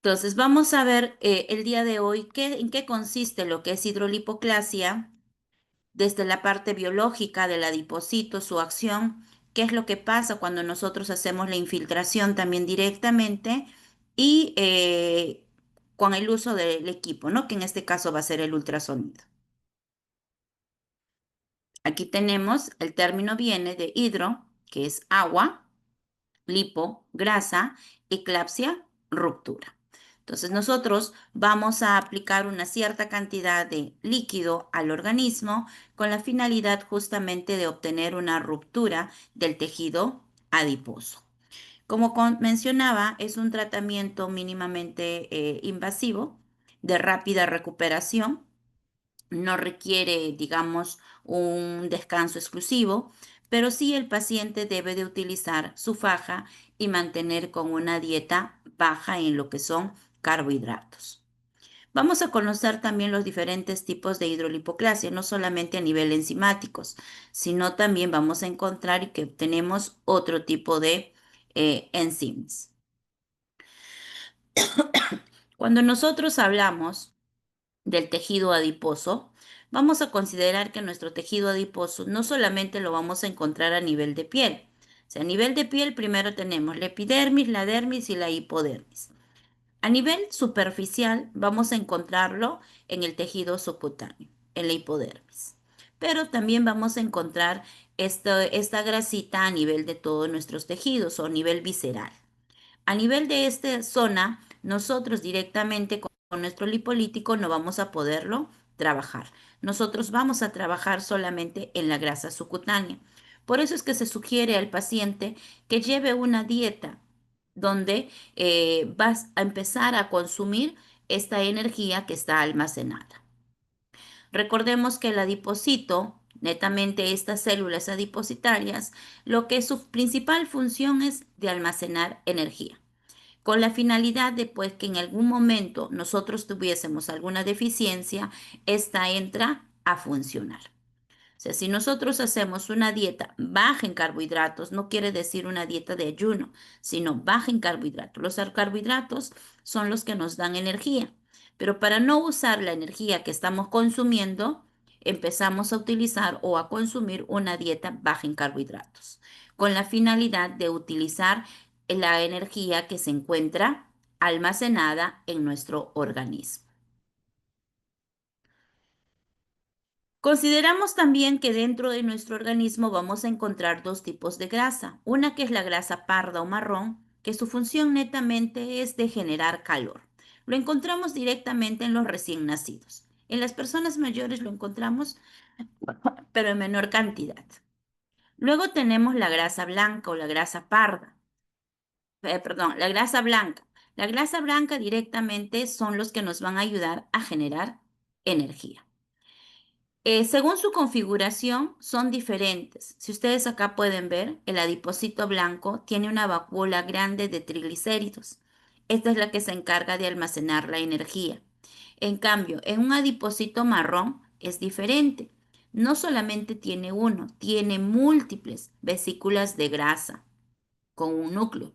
Entonces, vamos a ver el día de hoy en qué consiste lo que es hidrolipoclasia desde la parte biológica del adipocito, su acción, qué es lo que pasa cuando nosotros hacemos la infiltración también directamente y con el uso del equipo, ¿no? Que en este caso va a ser el ultrasonido. Aquí tenemos, el término viene de hidro, que es agua, lipo, grasa, eclampsia, ruptura. Entonces nosotros vamos a aplicar una cierta cantidad de líquido al organismo con la finalidad justamente de obtener una ruptura del tejido adiposo. Como mencionaba, es un tratamiento mínimamente invasivo, de rápida recuperación, no requiere, digamos, un descanso exclusivo, pero sí el paciente debe de utilizar su faja y mantener con una dieta baja en lo que son carbohidratos. Vamos a conocer también los diferentes tipos de hidrolipoclasia, no solamente a nivel enzimáticos, sino también vamos a encontrar que tenemos otro tipo de enzimas. Cuando nosotros hablamos del tejido adiposo, vamos a considerar que nuestro tejido adiposo no solamente lo vamos a encontrar a nivel de piel. O sea, a nivel de piel primero tenemos la epidermis, la dermis y la hipodermis. A nivel superficial vamos a encontrarlo en el tejido subcutáneo, en la hipodermis. Pero también vamos a encontrar esta grasita a nivel de todos nuestros tejidos o a nivel visceral. A nivel de esta zona, nosotros directamente con nuestro lipolítico no vamos a poderlo trabajar. Nosotros vamos a trabajar solamente en la grasa subcutánea. Por eso es que se sugiere al paciente que lleve una dieta donde vas a empezar a consumir esta energía que está almacenada. Recordemos que el adipocito, netamente estas células adipositarias, lo que su principal función es de almacenar energía con la finalidad de pues, que en algún momento nosotros tuviésemos alguna deficiencia, esta entra a funcionar. O sea, si nosotros hacemos una dieta baja en carbohidratos, no quiere decir una dieta de ayuno, sino baja en carbohidratos. Los carbohidratos son los que nos dan energía, pero para no usar la energía que estamos consumiendo, empezamos a utilizar o a consumir una dieta baja en carbohidratos, con la finalidad de utilizar la energía que se encuentra almacenada en nuestro organismo. Consideramos también que dentro de nuestro organismo vamos a encontrar dos tipos de grasa. Una que es la grasa parda o marrón, que su función netamente es de generar calor. Lo encontramos directamente en los recién nacidos. En las personas mayores lo encontramos, pero en menor cantidad. Luego tenemos la grasa blanca o la grasa parda. Perdón, la grasa blanca. La grasa blanca directamente son los que nos van a ayudar a generar energía. Según su configuración, son diferentes. Si ustedes acá pueden ver, el adipocito blanco tiene una vacuola grande de triglicéridos. Esta es la que se encarga de almacenar la energía. En cambio, en un adipocito marrón es diferente. No solamente tiene uno, tiene múltiples vesículas de grasa con un núcleo.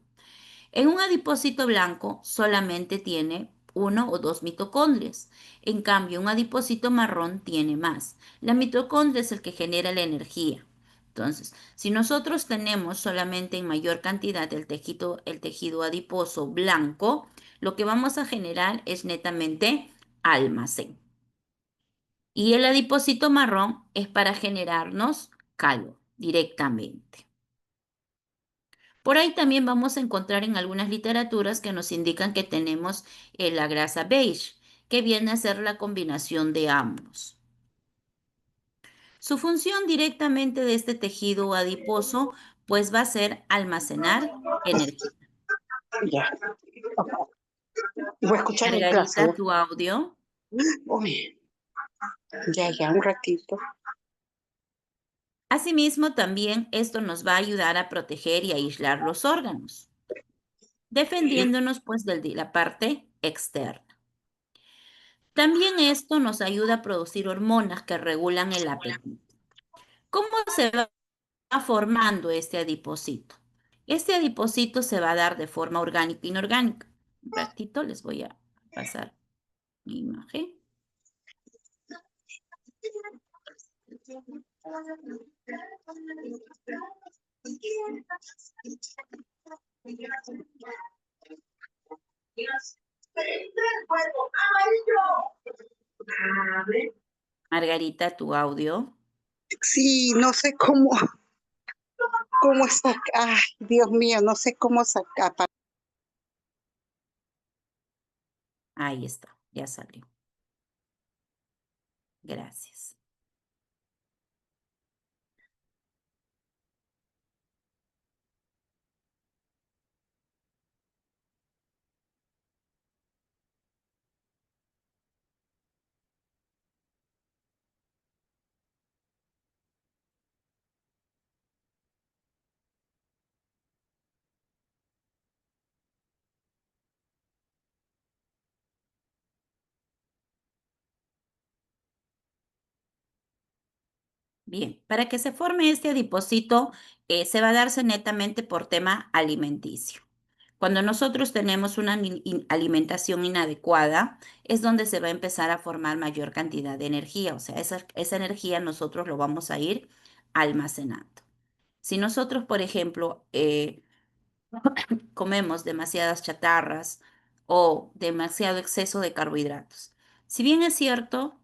En un adipocito blanco solamente tiene uno o dos mitocondrias. En cambio, un adipocito marrón tiene más. La mitocondria es el que genera la energía. Entonces, si nosotros tenemos solamente en mayor cantidad el tejido adiposo blanco, lo que vamos a generar es netamente almacén. Y el adipocito marrón es para generarnos calor directamente. Por ahí también vamos a encontrar en algunas literaturas que nos indican que tenemos la grasa beige, que viene a ser la combinación de ambos. Su función directamente de este tejido adiposo, pues va a ser almacenar energía. Ya. Voy a escuchar en clase, Margarita, ¿ya? tu audio. Uy, ya, un ratito. Asimismo, también esto nos va a ayudar a proteger y aislar los órganos, defendiéndonos pues de la parte externa. También esto nos ayuda a producir hormonas que regulan el apetito. ¿Cómo se va formando este adipocito? Este adipocito se va a dar de forma orgánica e inorgánica. Un ratito les voy a pasar mi imagen. Margarita, tu audio. Sí, no sé cómo sacar. Ay, Dios mío, no sé cómo sacar. Ahí está, ya salió. Gracias. Bien, para que se forme este adipocito, se va a darse netamente por tema alimenticio. Cuando nosotros tenemos una alimentación inadecuada, es donde se va a empezar a formar mayor cantidad de energía. O sea, esa energía nosotros lo vamos a ir almacenando. Si nosotros, por ejemplo, comemos demasiadas chatarras o demasiado exceso de carbohidratos, si bien es cierto,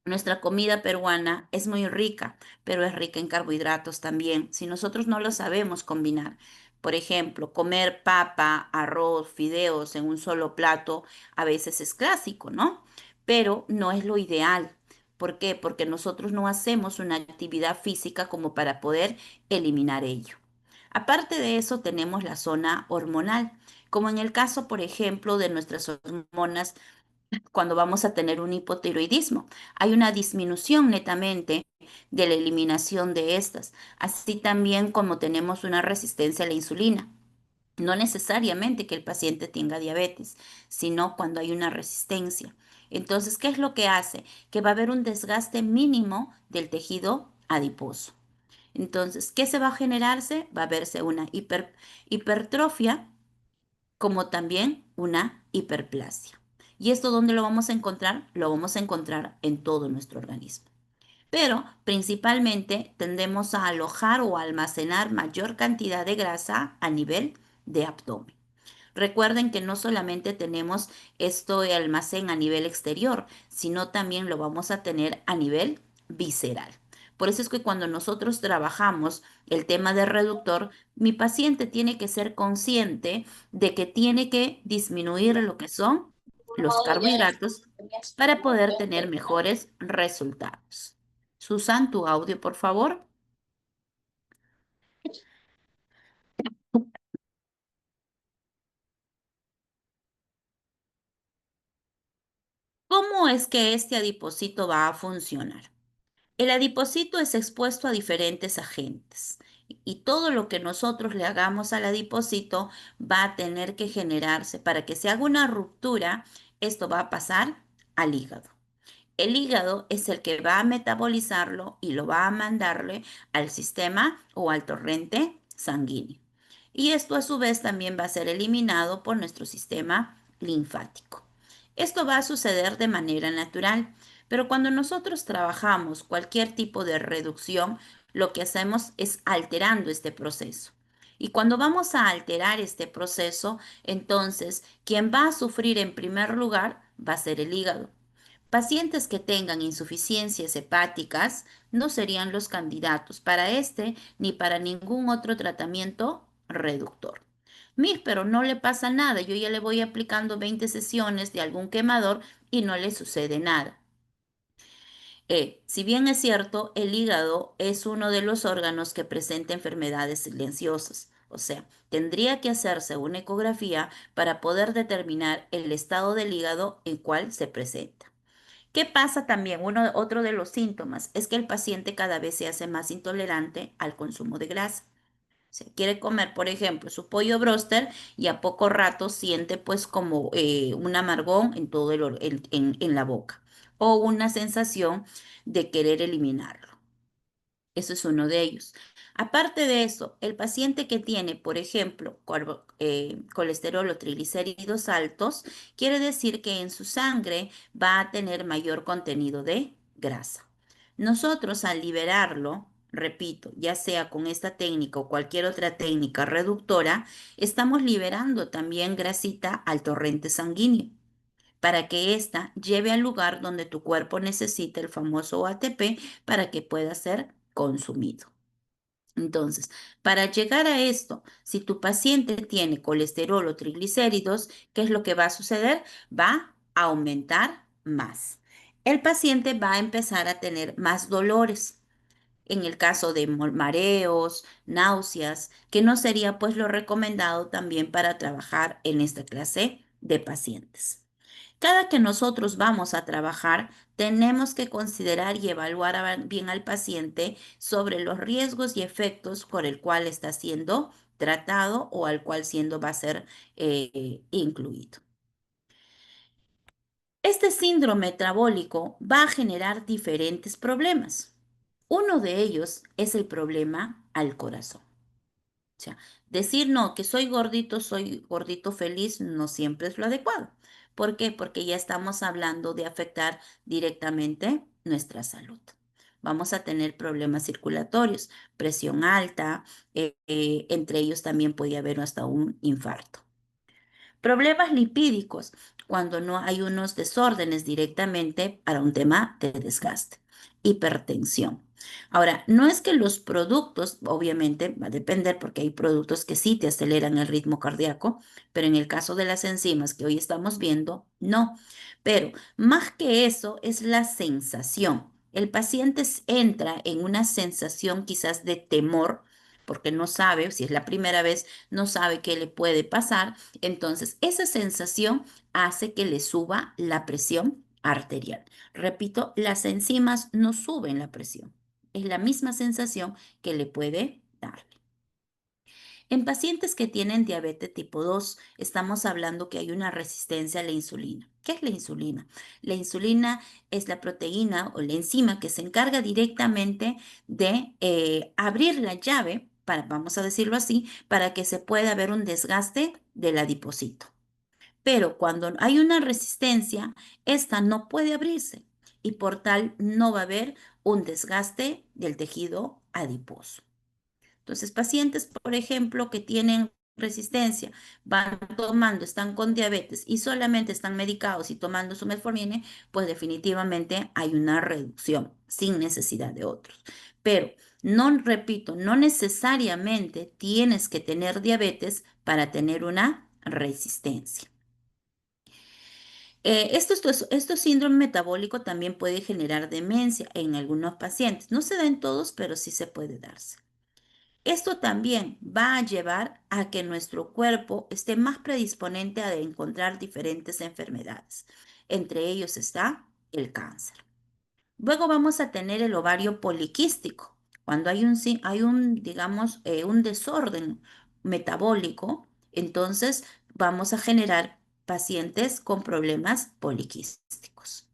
nuestra comida peruana es muy rica, pero es rica en carbohidratos también. Si nosotros no lo sabemos combinar, por ejemplo, comer papa, arroz, fideos en un solo plato, a veces es clásico, ¿no? Pero no es lo ideal. ¿Por qué? Porque nosotros no hacemos una actividad física como para poder eliminar ello. Aparte de eso, tenemos la zona hormonal, como en el caso, por ejemplo, de nuestras hormonas cuando vamos a tener un hipotiroidismo. Hay una disminución netamente de la eliminación de estas, así también como tenemos una resistencia a la insulina. No necesariamente que el paciente tenga diabetes, sino cuando hay una resistencia. Entonces, ¿qué es lo que hace? Que va a haber un desgaste mínimo del tejido adiposo. Entonces, ¿qué se va a generarse? Va a verse una hipertrofia como también una hiperplasia. ¿Y esto dónde lo vamos a encontrar? Lo vamos a encontrar en todo nuestro organismo. Pero principalmente tendemos a alojar o almacenar mayor cantidad de grasa a nivel de abdomen. Recuerden que no solamente tenemos esto de almacén a nivel exterior, sino también lo vamos a tener a nivel visceral. Por eso es que cuando nosotros trabajamos el tema de reductor, mi paciente tiene que ser consciente de que tiene que disminuir lo que son los carbohidratos para poder tener mejores resultados. Susan, tu audio, por favor. ¿Cómo es que este adipocito va a funcionar? El adipocito es expuesto a diferentes agentes y todo lo que nosotros le hagamos al adipocito va a tener que generarse. Para que se haga una ruptura, esto va a pasar al hígado. El hígado es el que va a metabolizarlo y lo va a mandarle al sistema o al torrente sanguíneo. Y esto a su vez también va a ser eliminado por nuestro sistema linfático. Esto va a suceder de manera natural, pero cuando nosotros trabajamos cualquier tipo de reducción, lo que hacemos es alterando este proceso. Y cuando vamos a alterar este proceso, entonces quien va a sufrir en primer lugar va a ser el hígado. Pacientes que tengan insuficiencias hepáticas no serían los candidatos para este ni para ningún otro tratamiento reductor. Mis, pero no le pasa nada, yo ya le voy aplicando 20 sesiones de algún quemador y no le sucede nada. Si bien es cierto, el hígado es uno de los órganos que presenta enfermedades silenciosas. O sea, tendría que hacerse una ecografía para poder determinar el estado del hígado en cual se presenta. ¿Qué pasa también? Otro de los síntomas es que el paciente cada vez se hace más intolerante al consumo de grasa. Se quiere comer, por ejemplo, su pollo broster y a poco rato siente pues como un amargón en todo en la boca o una sensación de querer eliminarlo. Eso es uno de ellos. Aparte de eso, el paciente que tiene, por ejemplo, colesterol o triglicéridos altos, quiere decir que en su sangre va a tener mayor contenido de grasa. Nosotros al liberarlo, repito, ya sea con esta técnica o cualquier otra técnica reductora, estamos liberando también grasita al torrente sanguíneo para que ésta lleve al lugar donde tu cuerpo necesita el famoso ATP para que pueda ser consumido. Entonces, para llegar a esto, si tu paciente tiene colesterol o triglicéridos, ¿qué es lo que va a suceder? Va a aumentar más. El paciente va a empezar a tener más dolores. En el caso de mareos, náuseas, que no sería pues lo recomendado también para trabajar en esta clase de pacientes. Cada que nosotros vamos a trabajar, tenemos que considerar y evaluar bien al paciente sobre los riesgos y efectos por el cual está siendo tratado o al cual siendo va a ser incluido. Este síndrome metabólico va a generar diferentes problemas. Uno de ellos es el problema al corazón. O sea, decir no, que soy gordito feliz, no siempre es lo adecuado. ¿Por qué? Porque ya estamos hablando de afectar directamente nuestra salud. Vamos a tener problemas circulatorios, presión alta, entre ellos también puede haber hasta un infarto. Problemas lipídicos, cuando no hay unos desórdenes directamente para un tema de desgaste. Hipertensión. Ahora, no es que los productos, obviamente va a depender porque hay productos que sí te aceleran el ritmo cardíaco, pero en el caso de las enzimas que hoy estamos viendo, no. Pero más que eso es la sensación. El paciente entra en una sensación quizás de temor porque no sabe, si es la primera vez, no sabe qué le puede pasar. Entonces, esa sensación hace que le suba la presión arterial. Repito, las enzimas no suben la presión. Es la misma sensación que le puede dar. En pacientes que tienen diabetes tipo 2, estamos hablando que hay una resistencia a la insulina. ¿Qué es la insulina? La insulina es la proteína o la enzima que se encarga directamente de abrir la llave, vamos a decirlo así, para que se pueda ver un desgaste del adipocito. Pero cuando hay una resistencia, esta no puede abrirse y por tal no va a haber un desgaste del tejido adiposo. Entonces, pacientes, por ejemplo, que tienen resistencia, van tomando, están con diabetes y solamente están medicados y tomando su metformina, pues definitivamente hay una reducción sin necesidad de otros. Pero no, repito, no necesariamente tienes que tener diabetes para tener una resistencia. Esto síndrome metabólico también puede generar demencia en algunos pacientes. No se da en todos, pero sí se puede darse. Esto también va a llevar a que nuestro cuerpo esté más predisponente a encontrar diferentes enfermedades. Entre ellos está el cáncer. Luego vamos a tener el ovario poliquístico. Cuando digamos, un desorden metabólico, entonces vamos a generar pacientes con problemas poliquísticos.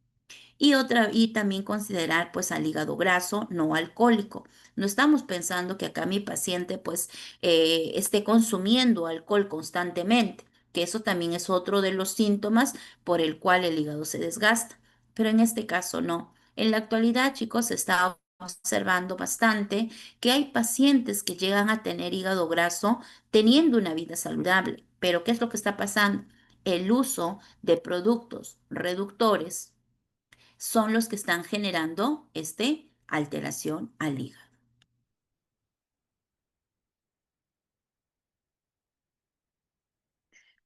Y también considerar pues al hígado graso no alcohólico. No estamos pensando que acá mi paciente pues esté consumiendo alcohol constantemente, que eso también es otro de los síntomas por el cual el hígado se desgasta. Pero en este caso no. En la actualidad, chicos, se está observando bastante que hay pacientes que llegan a tener hígado graso teniendo una vida saludable. Pero ¿qué es lo que está pasando? El uso de productos reductores son los que están generando esta alteración al hígado.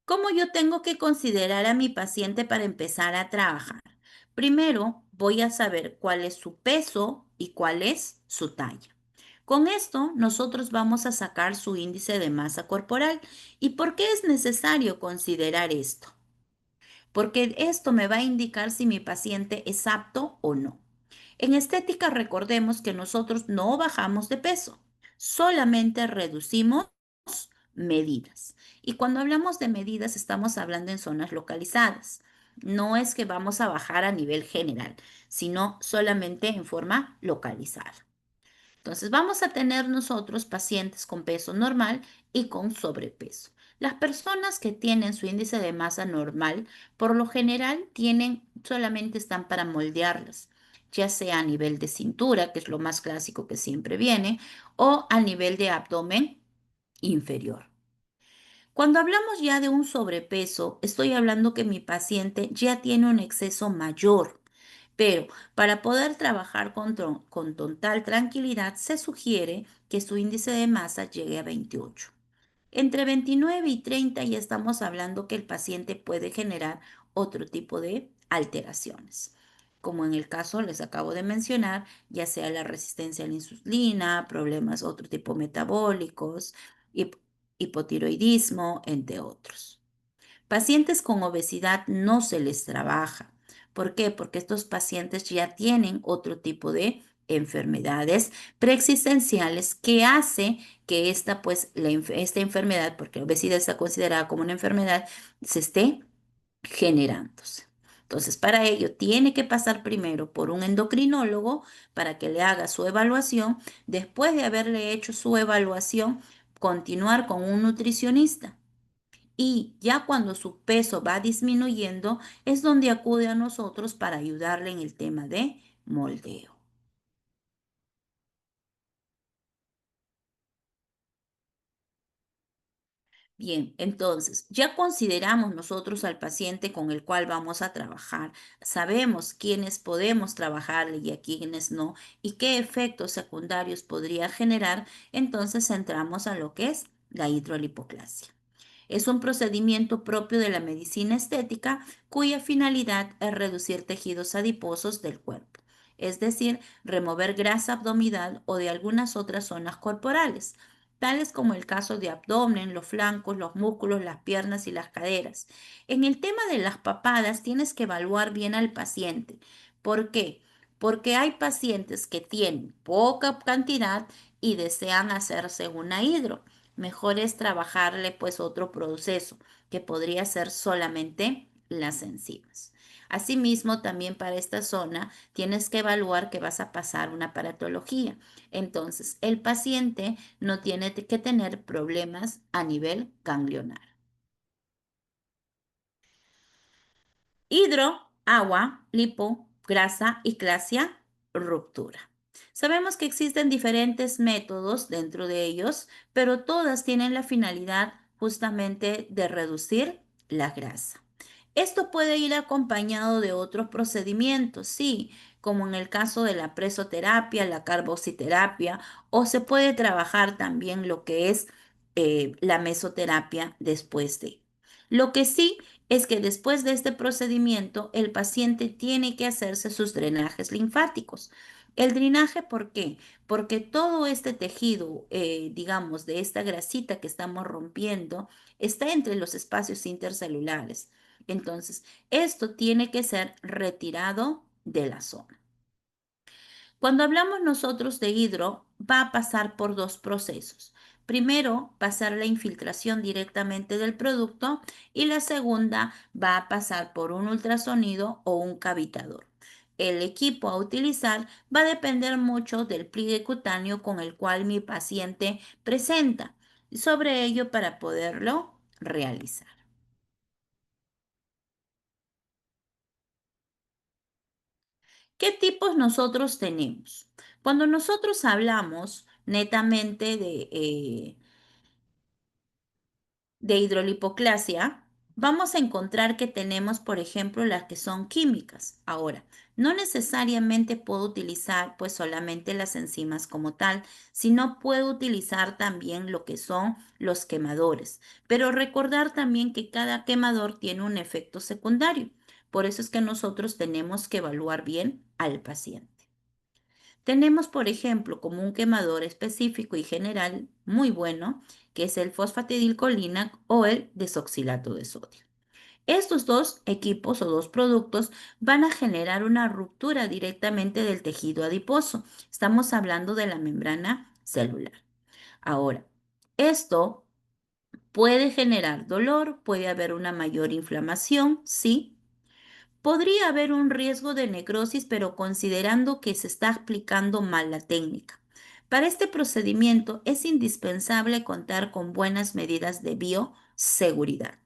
¿Cómo yo tengo que considerar a mi paciente para empezar a trabajar? Primero, voy a saber cuál es su peso y cuál es su talla. Con esto, nosotros vamos a sacar su índice de masa corporal. ¿Y por qué es necesario considerar esto? Porque esto me va a indicar si mi paciente es apto o no. En estética recordemos que nosotros no bajamos de peso, solamente reducimos medidas. Y cuando hablamos de medidas estamos hablando en zonas localizadas. No es que vamos a bajar a nivel general, sino solamente en forma localizada. Entonces, vamos a tener nosotros pacientes con peso normal y con sobrepeso. Las personas que tienen su índice de masa normal, por lo general, solamente están para moldearlas, ya sea a nivel de cintura, que es lo más clásico que siempre viene, o a nivel de abdomen inferior. Cuando hablamos ya de un sobrepeso, estoy hablando que mi paciente ya tiene un exceso mayor, pero para poder trabajar con total tranquilidad, se sugiere que su índice de masa llegue a 28. Entre 29 y 30 ya estamos hablando que el paciente puede generar otro tipo de alteraciones, como en el caso les acabo de mencionar, ya sea la resistencia a la insulina, problemas otro tipo metabólicos, hip- hipotiroidismo, entre otros. Pacientes con obesidad no se les trabaja. ¿Por qué? Porque estos pacientes ya tienen otro tipo de enfermedades preexistenciales que hace que esta enfermedad, porque la obesidad está considerada como una enfermedad, se esté generándose. Entonces, para ello tiene que pasar primero por un endocrinólogo para que le haga su evaluación. Después de haberle hecho su evaluación, continuar con un nutricionista y ya cuando su peso va disminuyendo es donde acude a nosotros para ayudarle en el tema de moldeo. Bien, entonces ya consideramos nosotros al paciente con el cual vamos a trabajar, sabemos quiénes podemos trabajarle y a quiénes no y qué efectos secundarios podría generar, entonces entramos a lo que es la hidrolipoplasia. Es un procedimiento propio de la medicina estética cuya finalidad es reducir tejidos adiposos del cuerpo, es decir, remover grasa abdominal o de algunas otras zonas corporales, tales como el caso de abdomen, los flancos, los músculos, las piernas y las caderas. En el tema de las papadas tienes que evaluar bien al paciente. ¿Por qué? Porque hay pacientes que tienen poca cantidad y desean hacerse una hidro. Mejor es trabajarle pues otro proceso que podría ser solamente las enzimas. Asimismo, también para esta zona tienes que evaluar que vas a pasar una paratología. Entonces, el paciente no tiene que tener problemas a nivel ganglionar. Hidro, agua, lipo, grasa y clasia, ruptura. Sabemos que existen diferentes métodos dentro de ellos, pero todas tienen la finalidad justamente de reducir la grasa. Esto puede ir acompañado de otros procedimientos, sí, como en el caso de la presoterapia, la carboxiterapia, o se puede trabajar también lo que es la mesoterapia después de. Lo que sí es que después de este procedimiento el paciente tiene que hacerse sus drenajes linfáticos. El drenaje, ¿por qué? Porque todo este tejido, digamos, de esta grasita que estamos rompiendo, está entre los espacios intercelulares. Entonces, esto tiene que ser retirado de la zona. Cuando hablamos nosotros de hidro, va a pasar por dos procesos. Primero, pasar la infiltración directamente del producto y la segunda va a pasar por un ultrasonido o un cavitador. El equipo a utilizar va a depender mucho del pliegue cutáneo con el cual mi paciente presenta. Sobre ello para poderlo realizar. ¿Qué tipos nosotros tenemos? Cuando nosotros hablamos netamente de hidrolipoclasia, vamos a encontrar que tenemos, por ejemplo, las que son químicas. Ahora, no necesariamente puedo utilizar pues solamente las enzimas como tal, sino puedo utilizar también lo que son los quemadores. Pero recordar también que cada quemador tiene un efecto secundario. Por eso es que nosotros tenemos que evaluar bien al paciente. Tenemos, por ejemplo, como un quemador específico y general muy bueno, que es el fosfatidilcolina o el desoxilato de sodio. Estos dos equipos o dos productos van a generar una ruptura directamente del tejido adiposo. Estamos hablando de la membrana celular. Ahora, esto puede generar dolor, puede haber una mayor inflamación, sí. Podría haber un riesgo de necrosis, pero considerando que se está aplicando mal la técnica. Para este procedimiento es indispensable contar con buenas medidas de bioseguridad.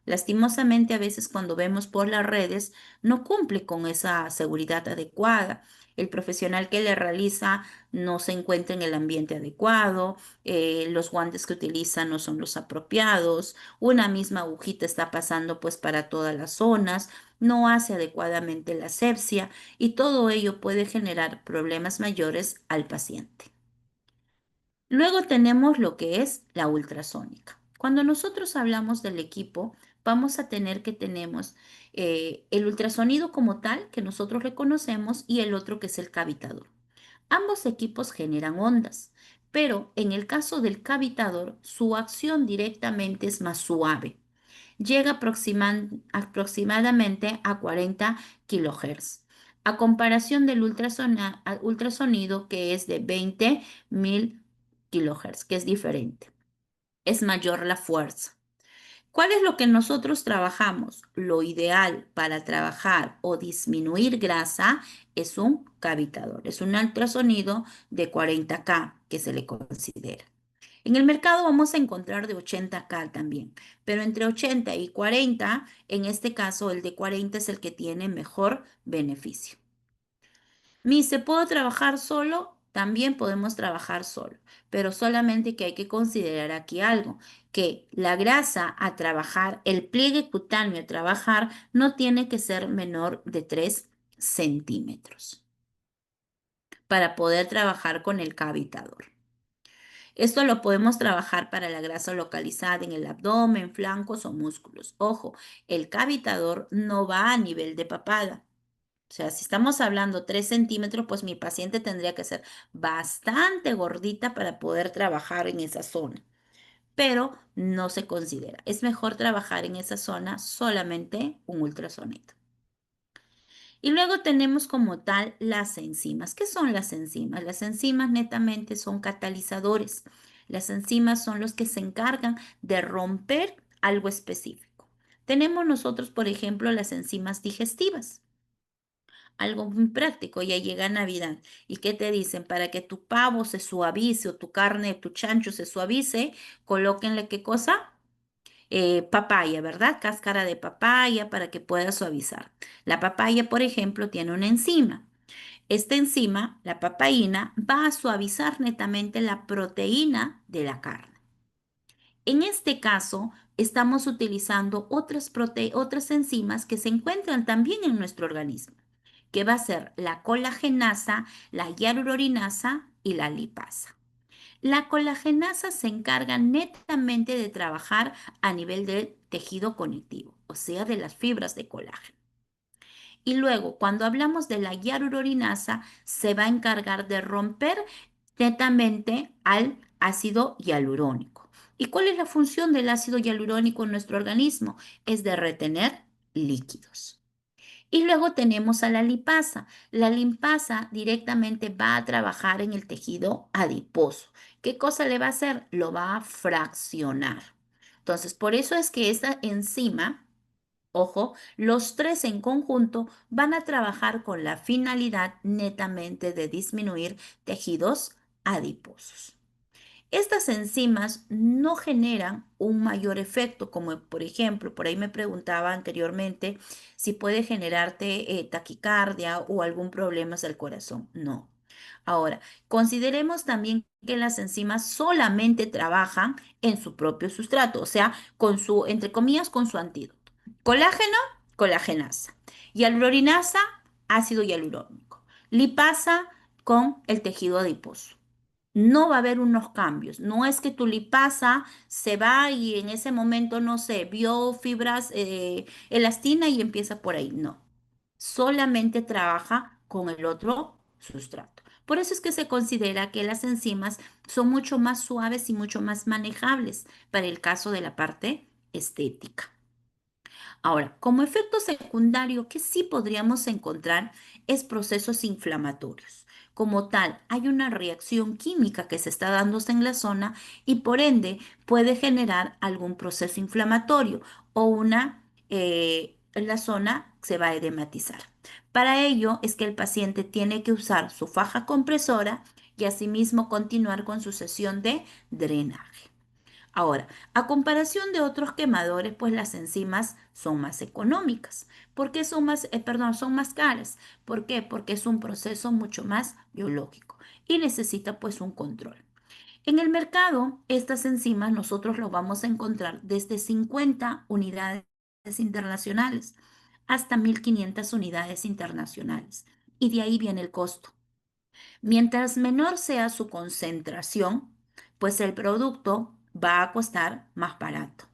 Lastimosamente, a veces cuando vemos por las redes, no cumple con esa seguridad adecuada. El profesional que le realiza no se encuentra en el ambiente adecuado, los guantes que utiliza no son los apropiados, una misma agujita está pasando pues para todas las zonas, no hace adecuadamente la asepsia y todo ello puede generar problemas mayores al paciente. Luego tenemos lo que es la ultrasónica. Cuando nosotros hablamos del equipo, vamos a tener que tenemos el ultrasonido como tal, que nosotros reconocemos, y el otro que es el cavitador. Ambos equipos generan ondas, pero en el caso del cavitador, su acción directamente es más suave. Llega aproximadamente a 40 kilohertz, a comparación del ultrasonido que es de 20.000 kilohertz, que es diferente. Es mayor la fuerza. ¿Cuál es lo que nosotros trabajamos? Lo ideal para trabajar o disminuir grasa es un cavitador, es un ultrasonido de 40K que se le considera. En el mercado vamos a encontrar de 80K también, pero entre 80 y 40, en este caso el de 40 es el que tiene mejor beneficio. ¿Se puedo trabajar solo? También podemos trabajar solo, pero solamente que hay que considerar aquí algo, que la grasa a trabajar, el pliegue cutáneo a trabajar, no tiene que ser menor de 3 centímetros para poder trabajar con el cavitador. Esto lo podemos trabajar para la grasa localizada en el abdomen, flancos o músculos. Ojo, el cavitador no va a nivel de papada. O sea, si estamos hablando 3 centímetros, pues mi paciente tendría que ser bastante gordita para poder trabajar en esa zona, pero no se considera. Es mejor trabajar en esa zona solamente un ultrasonido. Y luego tenemos como tal las enzimas. ¿Qué son las enzimas? Las enzimas netamente son catalizadores. Las enzimas son los que se encargan de romper algo específico. Tenemos nosotros, por ejemplo, las enzimas digestivas. Algo muy práctico, ya llega Navidad. ¿Y qué te dicen? Para que tu pavo se suavice o tu carne, tu chancho se suavice, colóquenle qué cosa? Papaya, ¿verdad? Cáscara de papaya para que pueda suavizar. La papaya, por ejemplo, tiene una enzima. Esta enzima, la papaína, va a suavizar netamente la proteína de la carne. En este caso, estamos utilizando otras enzimas que se encuentran también en nuestro organismo, que va a ser la colagenasa, la hialuronasa y la lipasa. La colagenasa se encarga netamente de trabajar a nivel del tejido conectivo, o sea, de las fibras de colágeno. Y luego, cuando hablamos de la hialuronasa, se va a encargar de romper netamente al ácido hialurónico. ¿Y cuál es la función del ácido hialurónico en nuestro organismo? Es de retener líquidos. Y luego tenemos a la lipasa. La lipasa directamente va a trabajar en el tejido adiposo. ¿Qué cosa le va a hacer? Lo va a fraccionar. Entonces, por eso es que esta enzima, ojo, los tres en conjunto van a trabajar con la finalidad netamente de disminuir tejidos adiposos. Estas enzimas no generan un mayor efecto, como por ejemplo, por ahí me preguntaba anteriormente si puede generarte taquicardia o algún problema del corazón. No. Ahora, consideremos también que las enzimas solamente trabajan en su propio sustrato, o sea, con su, entre comillas, con su antídoto. Colágeno, colagenasa. Hialuronasa, ácido hialurónico. Lipasa con el tejido adiposo. No va a haber unos cambios. No es que tu lipasa se va y en ese momento, no sé, vio fibras elastina y empieza por ahí. No. Solamente trabaja con el otro sustrato. Por eso es que se considera que las enzimas son mucho más suaves y mucho más manejables para el caso de la parte estética. Ahora, como efecto secundario que sí podríamos encontrar es procesos inflamatorios. Como tal, hay una reacción química que se está dándose en la zona y por ende puede generar algún proceso inflamatorio o la zona se va a edematizar. Para ello es que el paciente tiene que usar su faja compresora que asimismo continuar con su sesión de drenaje. Ahora, a comparación de otros quemadores, pues las enzimas son más económicas. ¿Por qué son más caras? ¿Por qué? Porque es un proceso mucho más biológico y necesita pues un control. En el mercado, estas enzimas nosotros lo vamos a encontrar desde 50 unidades internacionales hasta 1.500 unidades internacionales. Y de ahí viene el costo. Mientras menor sea su concentración, pues el producto va a costar más barato.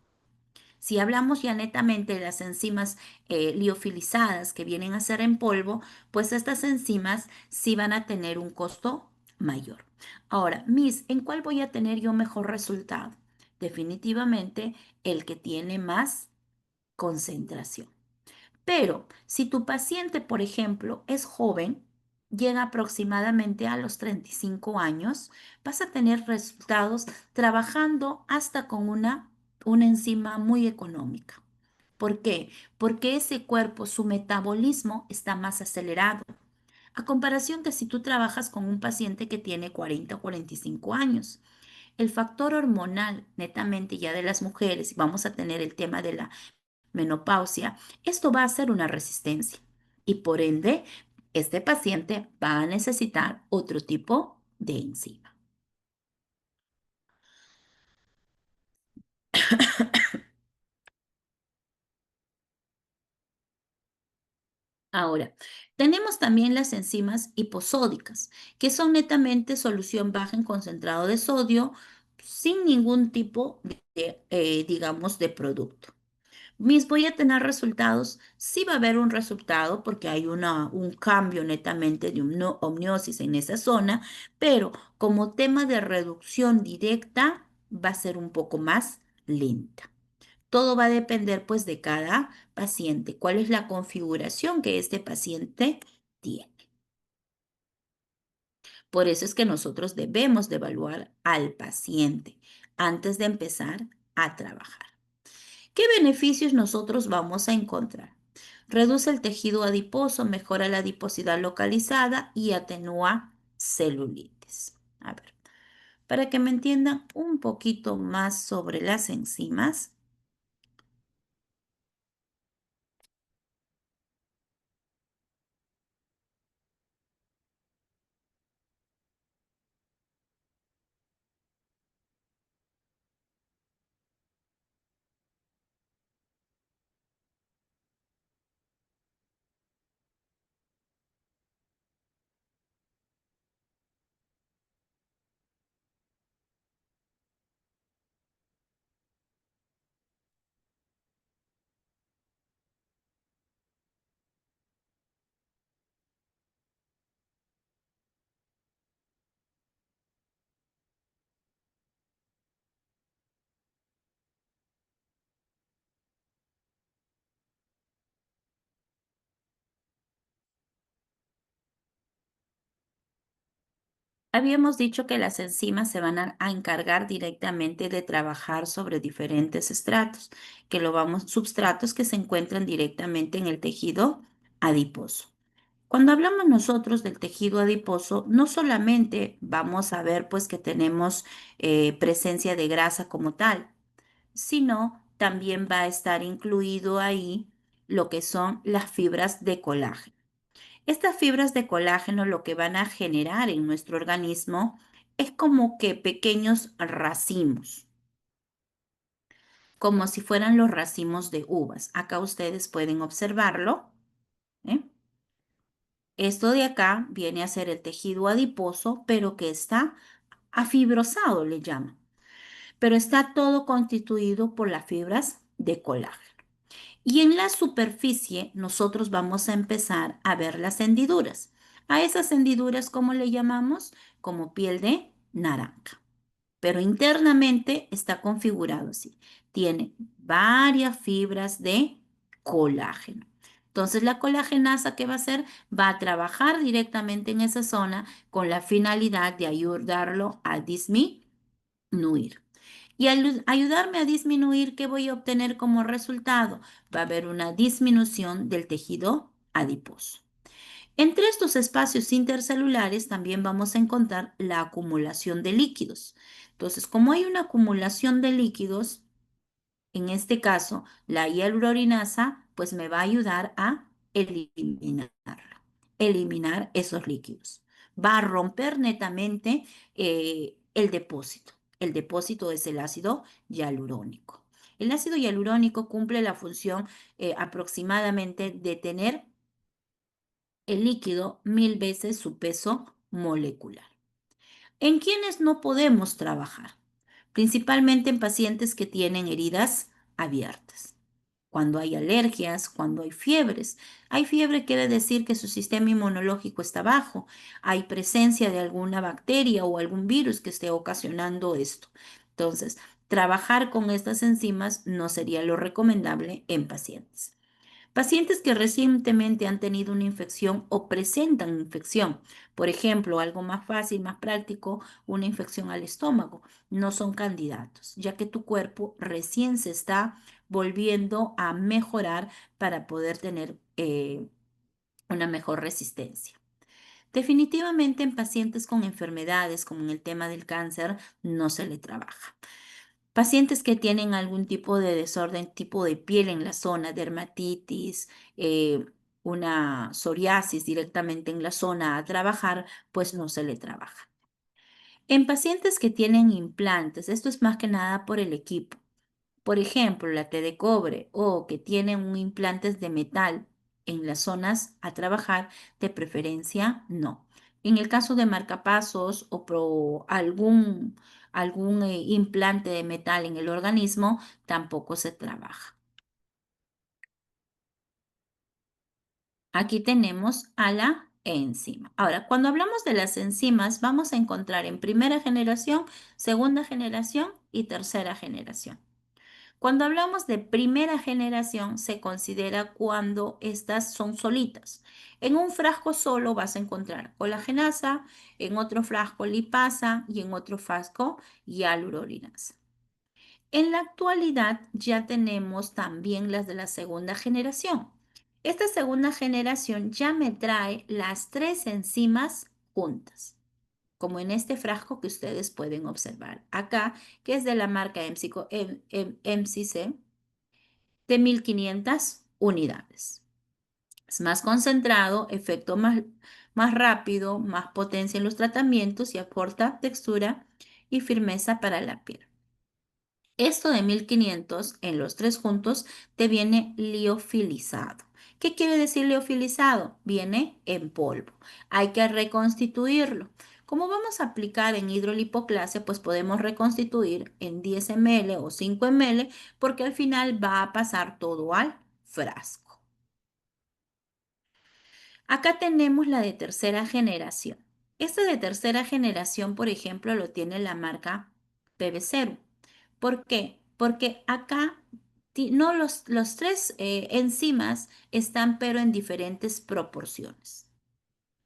Si hablamos ya netamente de las enzimas liofilizadas que vienen a ser en polvo, pues estas enzimas sí van a tener un costo mayor. Ahora, Miss, ¿en cuál voy a tener yo mejor resultado? Definitivamente el que tiene más concentración. Pero si tu paciente, por ejemplo, es joven, llega aproximadamente a los 35 años, vas a tener resultados trabajando hasta con una enzima muy económica. ¿Por qué? Porque ese cuerpo, su metabolismo está más acelerado. A comparación que si tú trabajas con un paciente que tiene 40 o 45 años. El factor hormonal, netamente ya de las mujeres, y vamos a tener el tema de la menopausia, esto va a ser una resistencia y por ende, este paciente va a necesitar otro tipo de enzima. Ahora, tenemos también las enzimas hiposódicas, que son netamente solución baja en concentrado de sodio sin ningún tipo digamos, de producto. Voy a tener resultados, sí va a haber un resultado porque hay un cambio netamente de omniosis en esa zona, pero como tema de reducción directa va a ser un poco más lenta. Todo va a depender pues de cada paciente, cuál es la configuración que este paciente tiene. Por eso es que nosotros debemos de evaluar al paciente antes de empezar a trabajar. ¿Qué beneficios nosotros vamos a encontrar? Reduce el tejido adiposo, mejora la adiposidad localizada y atenúa celulitis. A ver, para que me entiendan un poquito más sobre las enzimas, habíamos dicho que las enzimas se van a encargar directamente de trabajar sobre diferentes estratos, substratos que se encuentran directamente en el tejido adiposo. Cuando hablamos nosotros del tejido adiposo, no solamente vamos a ver pues que tenemos presencia de grasa como tal, sino también va a estar incluido ahí lo que son las fibras de colágeno. Estas fibras de colágeno lo que van a generar en nuestro organismo es como que pequeños racimos, como si fueran los racimos de uvas. Acá ustedes pueden observarlo, ¿eh? Esto de acá viene a ser el tejido adiposo, pero que está afibrosado, le llaman. Pero está todo constituido por las fibras de colágeno. Y en la superficie nosotros vamos a empezar a ver las hendiduras. A esas hendiduras, ¿cómo le llamamos? Como piel de naranja. Pero internamente está configurado así. Tiene varias fibras de colágeno. Entonces la colagenasa, ¿qué va a hacer? Va a trabajar directamente en esa zona con la finalidad de ayudarlo a disminuir. Y al ayudarme a disminuir, ¿qué voy a obtener como resultado? Va a haber una disminución del tejido adiposo. Entre estos espacios intercelulares también vamos a encontrar la acumulación de líquidos. Entonces, como hay una acumulación de líquidos, en este caso, la hialuronasa, pues me va a ayudar a eliminarla, eliminar esos líquidos. Va a romper netamente el depósito. El depósito es el ácido hialurónico. El ácido hialurónico cumple la función aproximadamente de tener el líquido 1000 veces su peso molecular. ¿En quiénes no podemos trabajar? Principalmente en pacientes que tienen heridas abiertas. Cuando hay alergias, cuando hay fiebres. Hay fiebre quiere decir que su sistema inmunológico está bajo. Hay presencia de alguna bacteria o algún virus que esté ocasionando esto. Entonces, trabajar con estas enzimas no sería lo recomendable en pacientes. Pacientes que recientemente han tenido una infección o presentan infección, por ejemplo, algo más fácil, más práctico, una infección al estómago, no son candidatos, ya que tu cuerpo recién se está volviendo a mejorar para poder tener una mejor resistencia. Definitivamente en pacientes con enfermedades, como en el tema del cáncer, no se le trabaja. Pacientes que tienen algún tipo de desorden, tipo de piel en la zona, dermatitis, eh, una psoriasis directamente en la zona a trabajar, pues no se le trabaja. En pacientes que tienen implantes, esto es más que nada por el equipo. Por ejemplo, la T de cobre o que tienen un implantes de metal en las zonas a trabajar, de preferencia no. En el caso de marcapasos o algún implante de metal en el organismo, tampoco se trabaja. Aquí tenemos a la enzima. Ahora, cuando hablamos de las enzimas, vamos a encontrar en primera generación, segunda generación y tercera generación. Cuando hablamos de primera generación, se considera cuando estas son solitas. En un frasco solo vas a encontrar colagenasa, en otro frasco lipasa y en otro frasco hialuronidasa. En la actualidad ya tenemos también las de la segunda generación. Esta segunda generación ya me trae las tres enzimas juntas, como en este frasco que ustedes pueden observar acá, que es de la marca MCC de 1500 unidades. Es más concentrado, efecto más rápido, más potencia en los tratamientos y aporta textura y firmeza para la piel. Esto de 1500 en los tres juntos te viene liofilizado. ¿Qué quiere decir liofilizado? Viene en polvo. Hay que reconstituirlo. Como vamos a aplicar en hidrolipoclasia, pues podemos reconstituir en 10 ml o 5 ml porque al final va a pasar todo al frasco. Acá tenemos la de tercera generación. Esta de tercera generación, por ejemplo, lo tiene la marca PB0. ¿Por qué? Porque acá no los tres enzimas están pero en diferentes proporciones.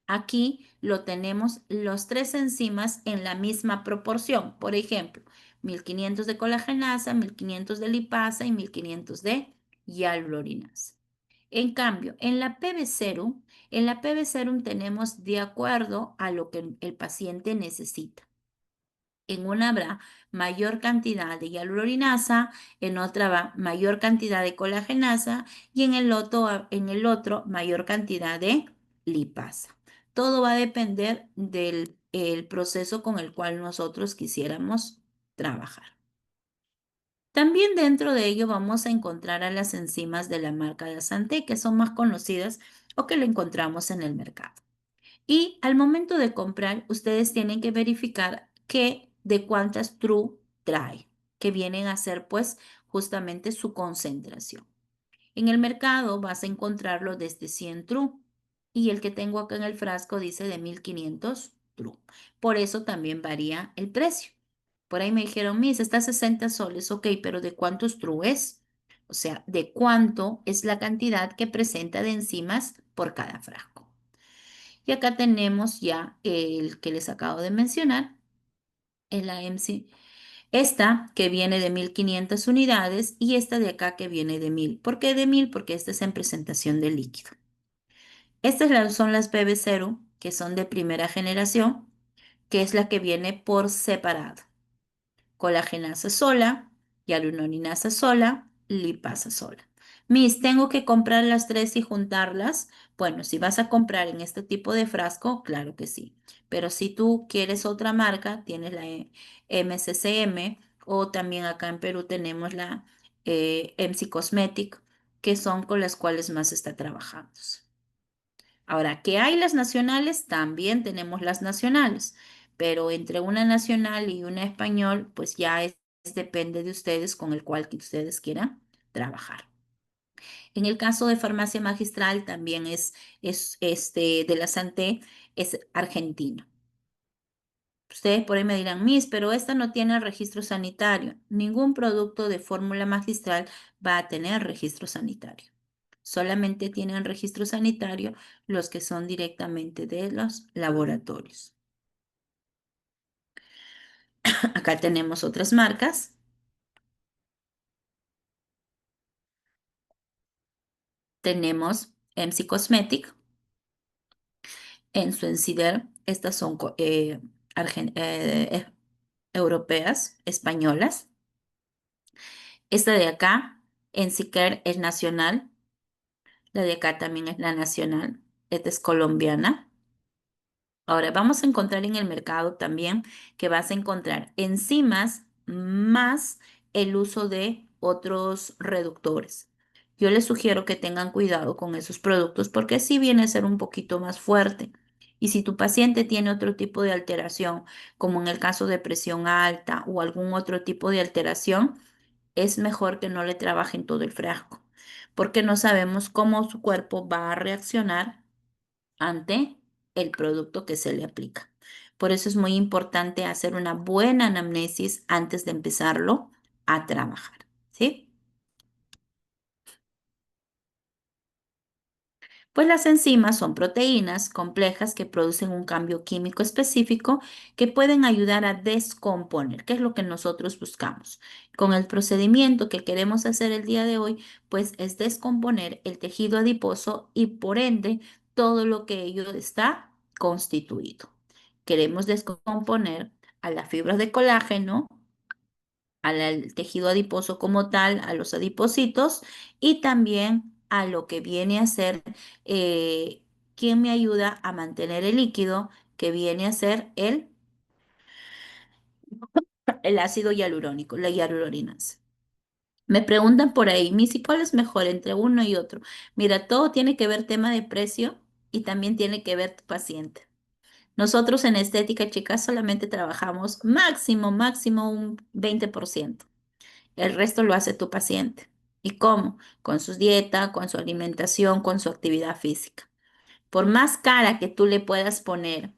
Aquí lo tenemos los tres enzimas en la misma proporción. Por ejemplo, 1500 de colagenasa, 1500 de lipasa y 1500 de hialuronasa. En cambio, en la PB Serum tenemos de acuerdo a lo que el paciente necesita. En una habrá mayor cantidad de hialuronasa, en otra va mayor cantidad de colagenasa y en el otro mayor cantidad de lipasa. Todo va a depender del el proceso con el cual nosotros quisiéramos trabajar. También dentro de ello vamos a encontrar a las enzimas de la marca de Asante, que son más conocidas o que lo encontramos en el mercado. Y al momento de comprar, ustedes tienen que verificar de cuántas True trae, que vienen a ser pues justamente su concentración. En el mercado vas a encontrarlo desde 100 True y el que tengo acá en el frasco dice de 1500 True. Por eso también varía el precio. Por ahí me dijeron, Miss, está a 60 soles, ok, pero ¿de cuántos True es? O sea, ¿de cuánto es la cantidad que presenta de enzimas por cada frasco? Y acá tenemos ya el que les acabo de mencionar, el AMC. Esta que viene de 1500 unidades y esta de acá que viene de 1000. ¿Por qué de 1000? Porque esta es en presentación de líquido. Son las BB Serum, que son de primera generación, que es la que viene por separado. Colagenasa sola, hialuronidasa sola, lipasa sola. Miss, ¿tengo que comprar las tres y juntarlas? Bueno, si vas a comprar en este tipo de frasco, claro que sí. Pero si tú quieres otra marca, tienes la MCCM o también acá en Perú tenemos la MC Cosmetic, que son con las cuales más se está trabajando. Ahora, ¿que hay las nacionales? También tenemos las nacionales, pero entre una nacional y una español, pues ya depende de ustedes con el cual que ustedes quieran trabajar. En el caso de farmacia magistral también es de la Santé, es argentino. Ustedes por ahí me dirán, Miss, pero esta no tiene el registro sanitario. Ningún producto de fórmula magistral va a tener registro sanitario. Solamente tienen registro sanitario los que son directamente de los laboratorios. Acá tenemos otras marcas. Tenemos MC Cosmetic, en su Ensider. Estas son europeas, españolas. Esta de acá, Encicare, es nacional. La de acá también es la nacional. Esta es colombiana. Ahora vamos a encontrar en el mercado también que vas a encontrar enzimas más el uso de otros reductores. Yo les sugiero que tengan cuidado con esos productos porque sí viene a ser un poquito más fuerte. Y si tu paciente tiene otro tipo de alteración, como en el caso de presión alta o algún otro tipo de alteración, es mejor que no le trabajen todo el frasco, porque no sabemos cómo su cuerpo va a reaccionar ante el producto que se le aplica. Por eso es muy importante hacer una buena anamnesis antes de empezarlo a trabajar, ¿sí? Pues las enzimas son proteínas complejas que producen un cambio químico específico que pueden ayudar a descomponer, que es lo que nosotros buscamos. Con el procedimiento que queremos hacer el día de hoy, pues es descomponer el tejido adiposo y por ende todo lo que ello está constituido. Queremos descomponer a las fibras de colágeno, al tejido adiposo como tal, a los adipocitos y también a lo que viene a ser quien me ayuda a mantener el líquido, que viene a ser el ácido hialurónico, la hialuronidasa. Me preguntan por ahí, Missy, ¿cuál es mejor entre uno y otro? Mira, todo tiene que ver tema de precio y también tiene que ver tu paciente. Nosotros en estética, chicas, solamente trabajamos máximo un 20%. El resto lo hace tu paciente. ¿Y cómo? Con su dieta, con su alimentación, con su actividad física. Por más cara que tú le puedas poner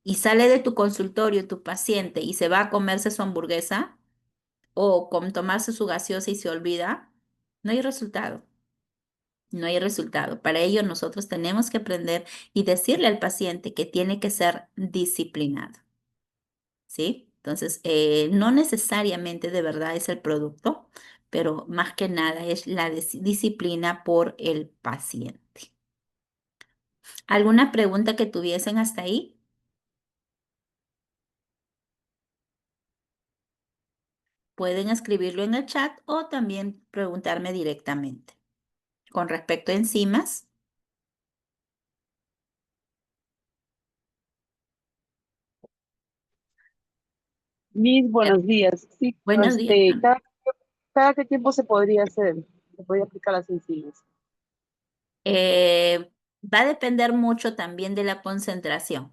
y sale de tu consultorio tu paciente y se va a comerse su hamburguesa o con tomarse su gaseosa y se olvida, no hay resultado. No hay resultado. Para ello nosotros tenemos que aprender y decirle al paciente que tiene que ser disciplinado. ¿Sí? Entonces, no necesariamente de verdad es el producto, pero más que nada es la disciplina por el paciente. ¿Alguna pregunta que tuviesen hasta ahí? Pueden escribirlo en el chat o también preguntarme directamente. Con respecto a enzimas, Mis eh, buenos días. Sí, pero buenos días. ¿cada qué tiempo se podría hacer? Se podría aplicar las enzimas. Eh, Va a depender mucho también de la concentración.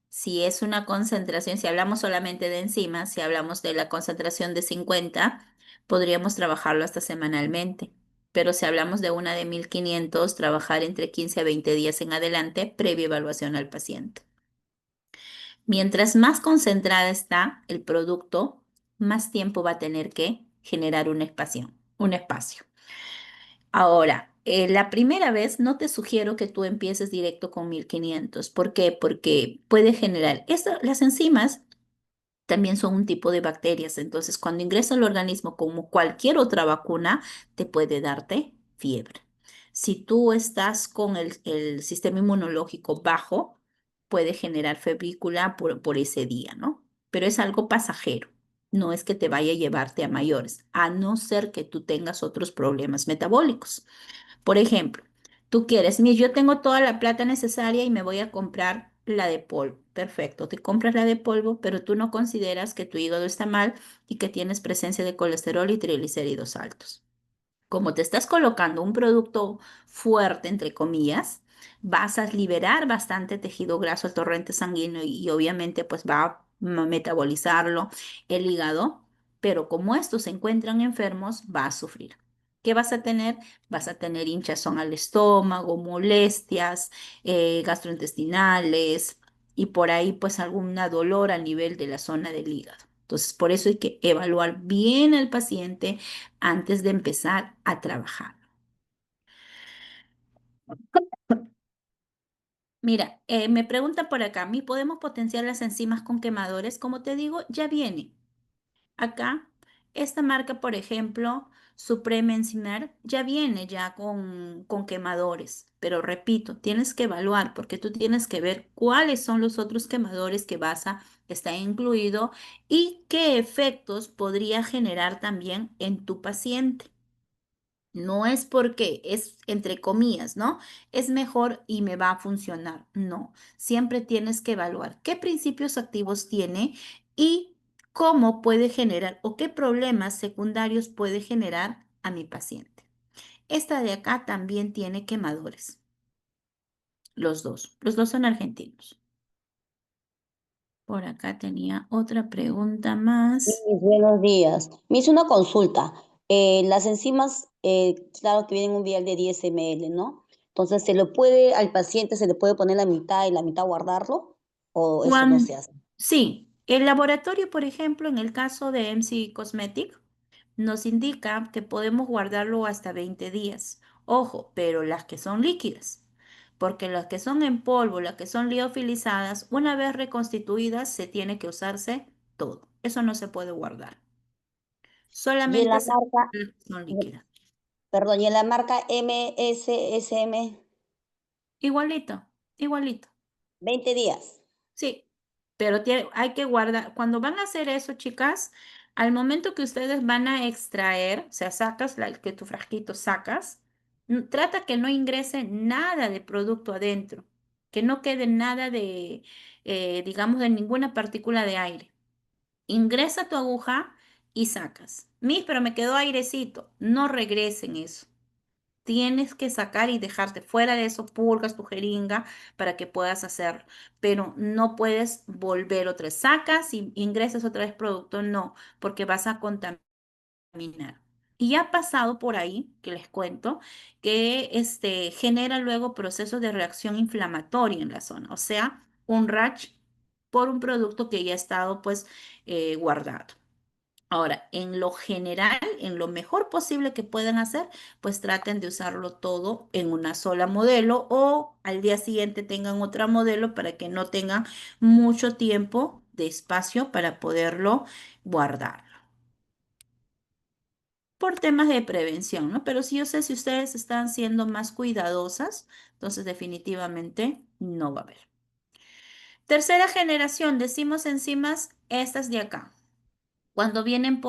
Si es una concentración, si hablamos solamente de enzimas, si hablamos de la concentración de 50, podríamos trabajarlo hasta semanalmente. Pero si hablamos de una de 1500, trabajar entre 15 a 20 días en adelante, previa evaluación al paciente. Mientras más concentrada está el producto, más tiempo va a tener que generar un espacio, un espacio. Ahora, la primera vez no te sugiero que tú empieces directo con 1500. ¿Por qué? Porque puede generar, las enzimas también son un tipo de bacterias, entonces cuando ingresa al organismo como cualquier otra vacuna, te puede darte fiebre. Si tú estás con el sistema inmunológico bajo, puede generar febrícula por ese día, ¿no? Pero es algo pasajero. No es que te vaya a llevarte a mayores, a no ser que tú tengas otros problemas metabólicos. Por ejemplo, tú quieres, mira, yo tengo toda la plata necesaria y me voy a comprar la de polvo. Perfecto, te compras la de polvo, pero tú no consideras que tu hígado está mal y que tienes presencia de colesterol y triglicéridos altos. Como te estás colocando un producto fuerte, entre comillas, vas a liberar bastante tejido graso al torrente sanguíneo y obviamente pues va a metabolizarlo el hígado, pero como estos se encuentran enfermos, va a sufrir. ¿Qué vas a tener? Vas a tener hinchazón al estómago, molestias gastrointestinales y por ahí pues alguna dolor a nivel de la zona del hígado. Entonces, por eso hay que evaluar bien al paciente antes de empezar a trabajar. Mira, me pregunta por acá, ¿mi podemos potenciar las enzimas con quemadores? Como te digo, ya viene. Acá, esta marca, por ejemplo, Supreme Enzymar, ya viene ya con quemadores. Pero repito, tienes que evaluar porque tú tienes que ver cuáles son los otros quemadores que vas a estar incluido y qué efectos podría generar también en tu paciente. No es porque es entre comillas, ¿no? Es mejor y me va a funcionar. No, siempre tienes que evaluar qué principios activos tiene y cómo puede generar o qué problemas secundarios puede generar a mi paciente. Esta de acá también tiene quemadores, los dos son argentinos. Por acá tenía otra pregunta más. Mis buenos días. Me hizo una consulta. Las enzimas, claro que vienen en un vial de 10 ml, ¿no? Entonces, al paciente se le puede poner la mitad y la mitad guardarlo? ¿O eso no se Juan, hace? sí, el laboratorio, por ejemplo, en el caso de MC Cosmetic, nos indica que podemos guardarlo hasta 20 días. Ojo, pero las que son líquidas, porque las que son en polvo, las que son liofilizadas, una vez reconstituidas, se tiene que usarse todo. Eso no se puede guardar. Y en Solamente la se marca, las que son líquidas. perdón, y en la marca MSSM, Igualito, igualito. 20 días. Sí, pero hay que guardar, cuando van a hacer eso, chicas, al momento que ustedes van a extraer, o sea, sacas que tu frasquito sacas, trata que no ingrese nada de producto adentro, que no quede nada de, digamos, de ninguna partícula de aire. Ingresa tu aguja y sacas. Pero me quedó airecito. No regresen eso. Tienes que sacar y dejarte fuera de eso, purgas tu jeringa para que puedas hacerlo, pero no puedes volver otra vez. Sacas y ingresas otra vez producto, no, porque vas a contaminar. Y ha pasado por ahí, que les cuento, que genera luego procesos de reacción inflamatoria en la zona, o sea, un rash por un producto que ya ha estado pues guardado. Ahora, en lo general, en lo mejor posible que puedan hacer, pues traten de usarlo todo en una sola modelo o al día siguiente tengan otra modelo para que no tengan mucho tiempo de espacio para poderlo guardar. Por temas de prevención, ¿no? Pero sí yo sé si ustedes están siendo más cuidadosas, entonces definitivamente no va a haber. Tercera generación, decimos enzimas estas de acá. Cuando vienen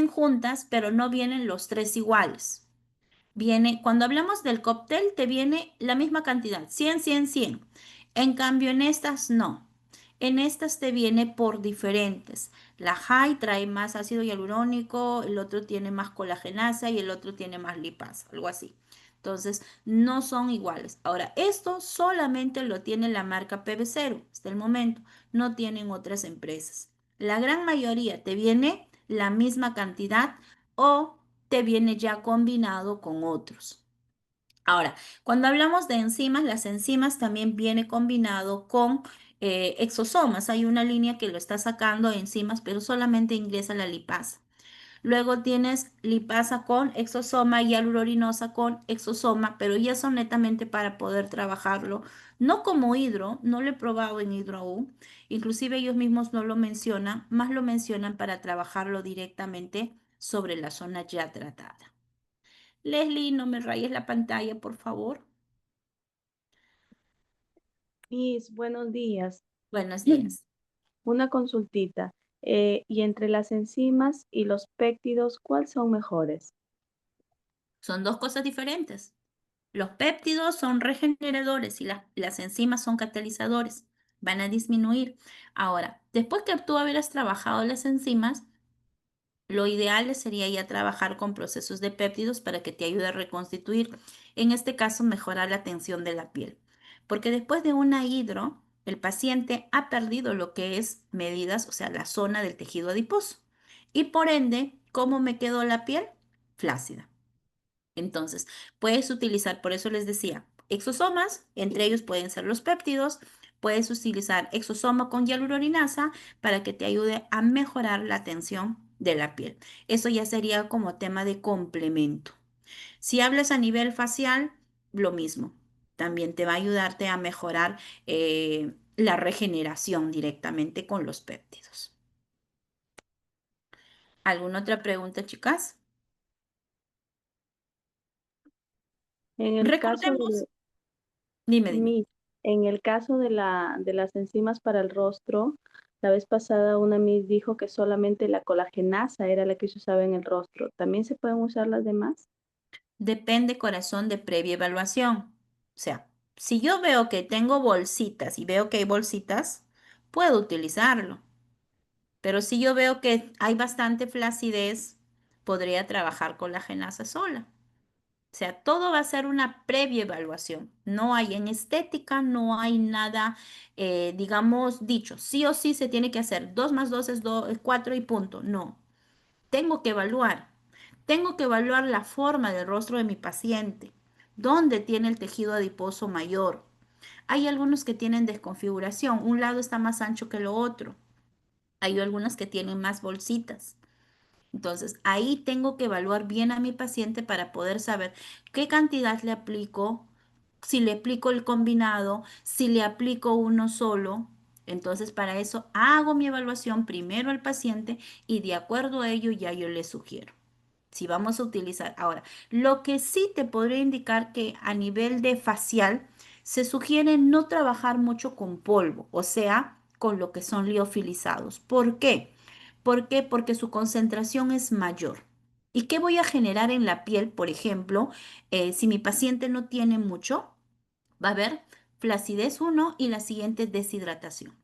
juntas, pero no vienen los tres iguales. Cuando hablamos del cóctel, te viene la misma cantidad, 100, 100, 100. En cambio, en estas no. En estas te viene por diferentes. La high trae más ácido hialurónico, el otro tiene más colagenasa y el otro tiene más lipasa, algo así. Entonces, no son iguales. Ahora, esto solamente lo tiene la marca PB0 hasta el momento. No tienen otras empresas. La gran mayoría te viene la misma cantidad o te viene ya combinado con otros. Ahora, cuando hablamos de enzimas, las enzimas también viene combinado con exosomas. Hay una línea que lo está sacando enzimas, pero solamente ingresa la lipasa. Luego tienes lipasa con exosoma y hialuroninosa con exosoma, pero ya son netamente para poder trabajarlo. No como hidro, no lo he probado en hidro aún. Inclusive ellos mismos no lo mencionan, más lo mencionan para trabajarlo directamente sobre la zona ya tratada. Leslie, no me rayes la pantalla, por favor. Miss, buenos días. Buenos días. Una consultita. Y entre las enzimas y los péptidos, ¿cuáles son mejores? Son dos cosas diferentes. Los péptidos son regeneradores y las enzimas son catalizadores. Van a disminuir. Ahora, después que tú hubieras trabajado las enzimas, lo ideal sería ya trabajar con procesos de péptidos para que te ayude a reconstituir, en este caso, mejorar la tensión de la piel. Porque después de una hidro, el paciente ha perdido lo que es medidas, o sea, la zona del tejido adiposo. Y por ende, ¿cómo me quedó la piel? Flácida. Entonces, puedes utilizar, por eso les decía, exosomas, entre ellos pueden ser los péptidos. Puedes utilizar exosoma con hialuronidasa para que te ayude a mejorar la tensión de la piel. Eso ya sería como tema de complemento. Si hablas a nivel facial, lo mismo. También te va a ayudarte a mejorar la regeneración directamente con los péptidos. ¿Alguna otra pregunta, chicas? En el caso Recordemos, de, dime. Miss, en el caso de las enzimas para el rostro, la vez pasada una Miss dijo que solamente la colagenasa era la que se usaba en el rostro. ¿También se pueden usar las demás? Depende, corazón, de previa evaluación. O sea, si yo veo que tengo bolsitas y veo que hay bolsitas, puedo utilizarlo. Pero si yo veo que hay bastante flacidez, podría trabajar con la genasa sola. O sea, todo va a ser una previa evaluación. No hay en estética, no hay nada, digamos, dicho. Sí o sí se tiene que hacer. 2 más 2 es 4 y punto. No. Tengo que evaluar. Tengo que evaluar la forma del rostro de mi paciente. ¿Dónde tiene el tejido adiposo mayor? Hay algunos que tienen desconfiguración. Un lado está más ancho que lo otro. Hay algunos que tienen más bolsitas. Entonces, ahí tengo que evaluar bien a mi paciente para poder saber qué cantidad le aplico, si le aplico el combinado, si le aplico uno solo. Entonces, para eso hago mi evaluación primero al paciente y de acuerdo a ello ya yo le sugiero. Si vamos a utilizar ahora, lo que sí te podría indicar que a nivel de facial se sugiere no trabajar mucho con polvo, o sea, con lo que son liofilizados. ¿Por qué? ¿Por qué? Porque su concentración es mayor. ¿Y qué voy a generar en la piel, por ejemplo, si mi paciente no tiene mucho? Va a haber flacidez uno y la siguiente deshidratación.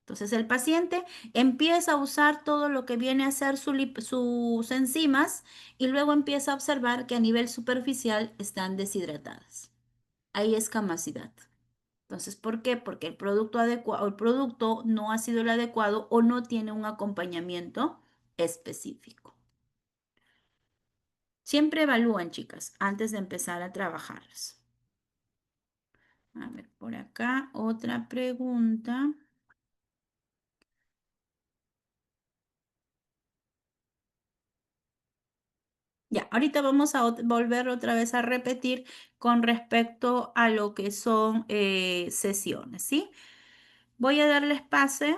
Entonces el paciente empieza a usar todo lo que viene a ser sus enzimas y luego empieza a observar que a nivel superficial están deshidratadas. Hay escamosidad. Entonces, ¿por qué? Porque el producto adecuado, el producto no ha sido el adecuado o no tiene un acompañamiento específico. Siempre evalúan, chicas, antes de empezar a trabajarlas. A ver, por acá otra pregunta. Ya, ahorita vamos a volver otra vez a repetir con respecto a lo que son sesiones, ¿sí? Voy a darles pase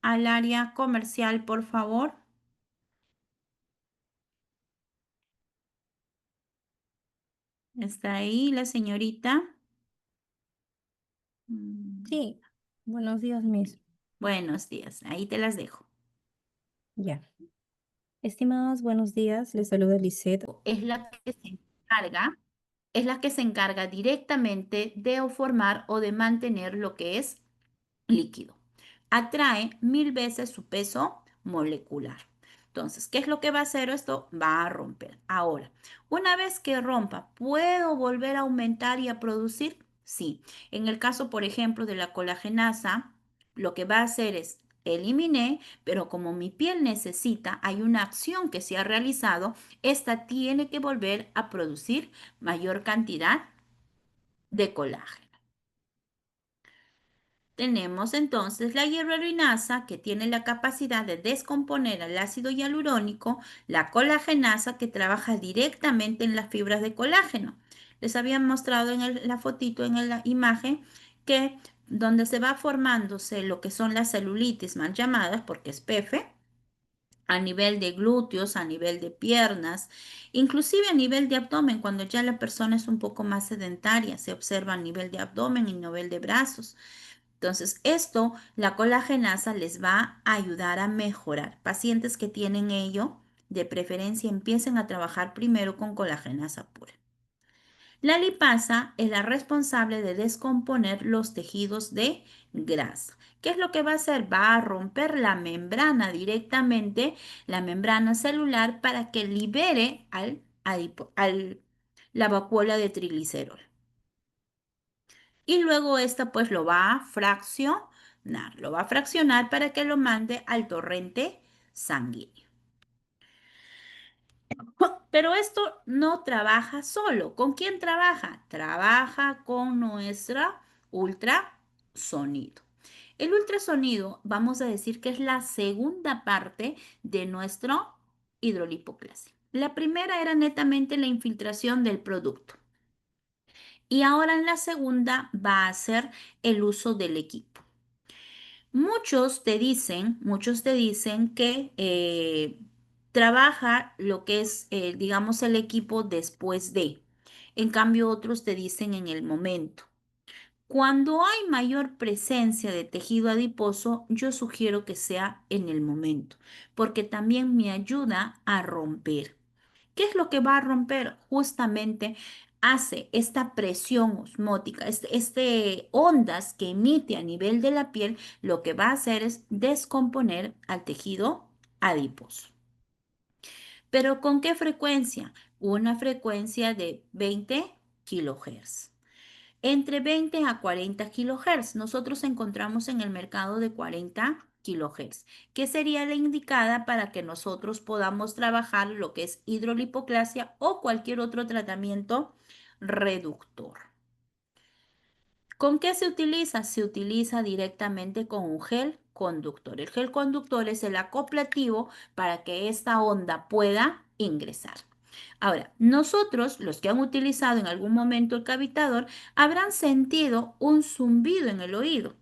al área comercial, por favor. ¿Está ahí la señorita? Mm, Sí, buenos días, Miss. Buenos días, ahí te las dejo. Ya. Estimadas, buenos días. Les saluda Lisette. Es la que se encarga, es la que se encarga directamente de o formar o de mantener lo que es líquido. Atrae 1000 veces su peso molecular. Entonces, ¿qué es lo que va a hacer esto? Va a romper. Ahora, una vez que rompa, ¿puedo volver a aumentar y a producir? Sí. En el caso, por ejemplo, de la colagenasa, lo que va a hacer es eliminé, pero como mi piel necesita, hay una acción que se ha realizado, esta tiene que volver a producir mayor cantidad de colágeno. Tenemos entonces la hierrolinasa que tiene la capacidad de descomponer el ácido hialurónico, la colagenasa que trabaja directamente en las fibras de colágeno. Les había mostrado en la fotito, en la imagen, que donde se va formándose lo que son las celulitis mal llamadas, porque es PF, a nivel de glúteos, a nivel de piernas, inclusive a nivel de abdomen, cuando ya la persona es un poco más sedentaria, se observa a nivel de abdomen y nivel de brazos. Entonces, esto, la colagenasa les va a ayudar a mejorar. Pacientes que tienen ello, de preferencia, empiecen a trabajar primero con colagenasa pura. La lipasa es la responsable de descomponer los tejidos de grasa. ¿Qué es lo que va a hacer? Va a romper la membrana directamente, la membrana celular, para que libere la vacuola de triglicerol. Y luego esta pues lo va a fraccionar para que lo mande al torrente sanguíneo. Pero esto no trabaja solo. ¿Con quién trabaja? Trabaja con nuestra ultrasonido. El ultrasonido, vamos a decir que es la segunda parte de nuestro hidrolipoclasia. La primera era netamente la infiltración del producto. Y ahora en la segunda va a ser el uso del equipo. Muchos te dicen que trabaja lo que es, digamos, el equipo después de. En cambio, otros te dicen en el momento. Cuando hay mayor presencia de tejido adiposo, yo sugiero que sea en el momento, porque también me ayuda a romper. ¿Qué es lo que va a romper? Justamente hace esta presión osmótica, ondas que emite a nivel de la piel, lo que va a hacer es descomponer al tejido adiposo. ¿Pero con qué frecuencia? Una frecuencia de 20 kilohertz. Entre 20 a 40 kilohertz. Nosotros encontramos en el mercado de 40 kilohertz, que sería la indicada para que nosotros podamos trabajar lo que es hidrolipoclasia o cualquier otro tratamiento reductor. ¿Con qué se utiliza? Se utiliza directamente con un gel conductor. El gel conductor es el acoplativo para que esta onda pueda ingresar. Ahora, nosotros, los que han utilizado en algún momento el cavitador, habrán sentido un zumbido en el oído.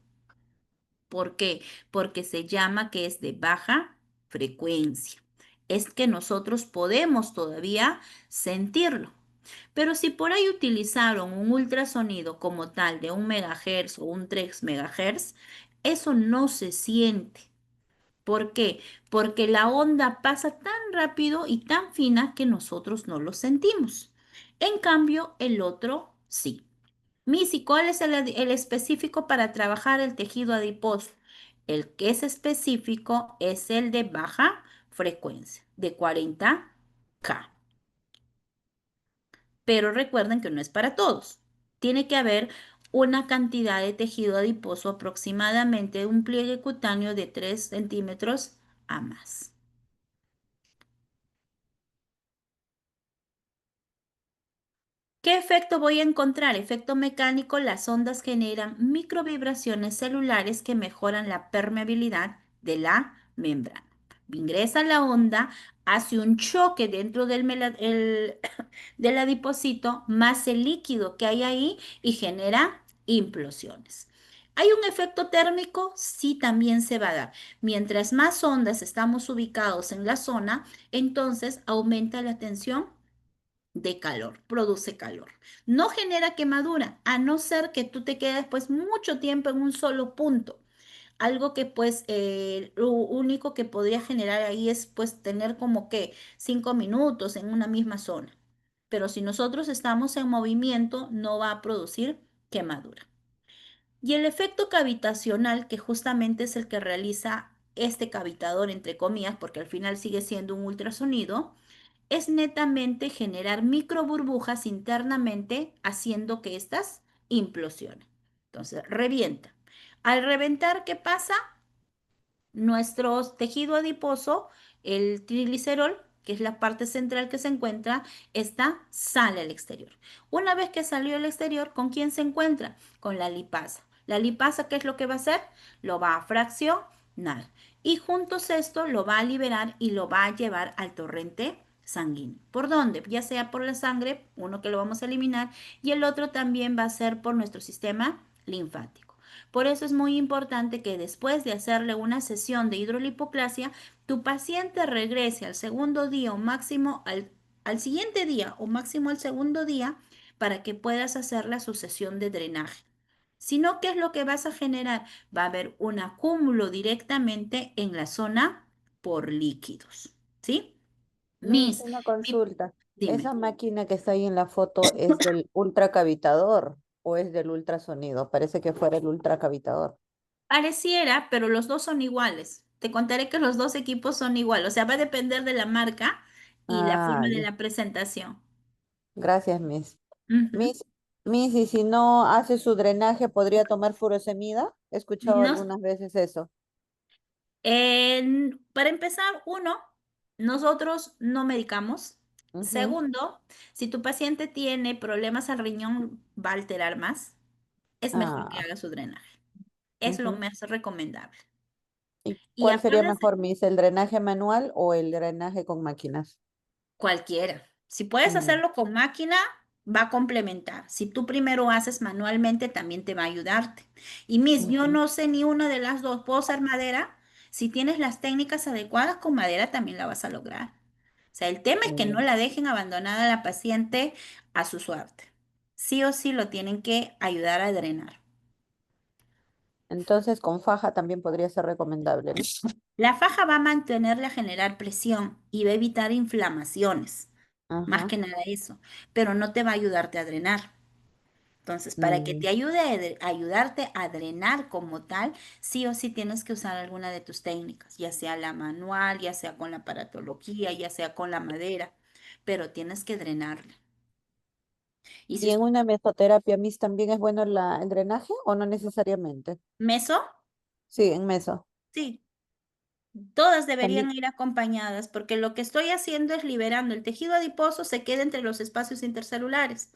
¿Por qué? Porque se llama que es de baja frecuencia. Es que nosotros podemos todavía sentirlo. Pero si por ahí utilizaron un ultrasonido como tal de 1 MHz o un 3 MHz, eso no se siente. ¿Por qué? Porque la onda pasa tan rápido y tan fina que nosotros no lo sentimos. En cambio, el otro sí. Missy, ¿cuál es el específico para trabajar el tejido adiposo? El que es específico es el de baja frecuencia, de 40K. Pero recuerden que no es para todos. Tiene que haber una cantidad de tejido adiposo aproximadamente de un pliegue cutáneo de 3 centímetros a más. ¿Qué efecto voy a encontrar? Efecto mecánico, las ondas generan microvibraciones celulares que mejoran la permeabilidad de la membrana. Ingresa la onda, hace un choque dentro del adipocito más el líquido que hay ahí y genera implosiones. ¿Hay un efecto térmico? Sí, también se va a dar. Mientras más ondas estamos ubicados en la zona, entonces aumenta la tensión de calor, produce calor. No genera quemadura, a no ser que tú te quedes pues mucho tiempo en un solo punto. Algo que pues lo único que podría generar ahí es pues tener como que 5 minutos en una misma zona. Pero si nosotros estamos en movimiento, no va a producir quemadura. Y el efecto cavitacional, que justamente es el que realiza este cavitador, entre comillas, porque al final sigue siendo un ultrasonido, es netamente generar microburbujas internamente, haciendo que éstas implosionen. Entonces, revienta. Al reventar, ¿qué pasa? Nuestro tejido adiposo, el triglicerol, que es la parte central que se encuentra, esta sale al exterior. Una vez que salió al exterior, ¿con quién se encuentra? Con la lipasa. La lipasa, ¿qué es lo que va a hacer? Lo va a fraccionar. Y juntos esto lo va a liberar y lo va a llevar al torrente sanguíneo. ¿Por dónde? Ya sea por la sangre, uno que lo vamos a eliminar, y el otro también va a ser por nuestro sistema linfático. Por eso es muy importante que después de hacerle una sesión de hidrolipoclasia, tu paciente regrese al segundo día o máximo al siguiente día o máximo al segundo día para que puedas hacer la sucesión de drenaje. Si no, ¿qué es lo que vas a generar? Va a haber un acúmulo directamente en la zona por líquidos, ¿sí? Miss, Mis, una mi- consulta. dime. ¿Esa máquina que está ahí en la foto es del ultracavitador o es del ultrasonido? Parece que fuera el ultracavitador. Pareciera, pero los dos son iguales. Te contaré que los dos equipos son iguales. O sea, va a depender de la marca y la Ah, forma de ya. la presentación. Gracias, Miss. Ujú. Miss, Miss, y si no hace su drenaje, ¿podría tomar furosemida? He escuchado No, algunas veces eso. para empezar, uno, nosotros no medicamos. Ujú. Segundo, si tu paciente tiene problemas al riñón, va a alterar más. Es mejor que Ah, haga su drenaje. Es lo ujú. más recomendable. ¿Y Y cuál sería acuérdense, mejor, Miss, el drenaje manual o el drenaje con máquinas? cualquiera. Si puedes Mm, hacerlo con máquina, va a complementar. Si tú primero haces manualmente, también te va a ayudarte. Y Miss, yo ujú. no sé ni una de las dos. ¿Puedo usar madera? Si tienes las técnicas adecuadas con madera, también la vas a lograr. O sea, el tema es que no Mm. la dejen abandonada a la paciente a su suerte. Sí o sí lo tienen que ayudar a drenar. Entonces, con faja también podría ser recomendable, ¿no? La faja va a mantenerle a generar presión y va a evitar inflamaciones. Más Ajá. que nada eso, pero no te va a ayudarte a drenar. Entonces, para que Mm, te ayude a ayudarte a drenar como tal, sí o sí tienes que usar alguna de tus técnicas, ya sea la manual, ya sea con la aparatología, ya sea con la madera, pero tienes que drenarla. Y si ¿Y en usted una mesoterapia, Miss, también es bueno el drenaje o no necesariamente? meso, Sí, en meso. sí, todas También. deberían ir acompañadas, porque lo que estoy haciendo es liberando el tejido adiposo, se queda entre los espacios intercelulares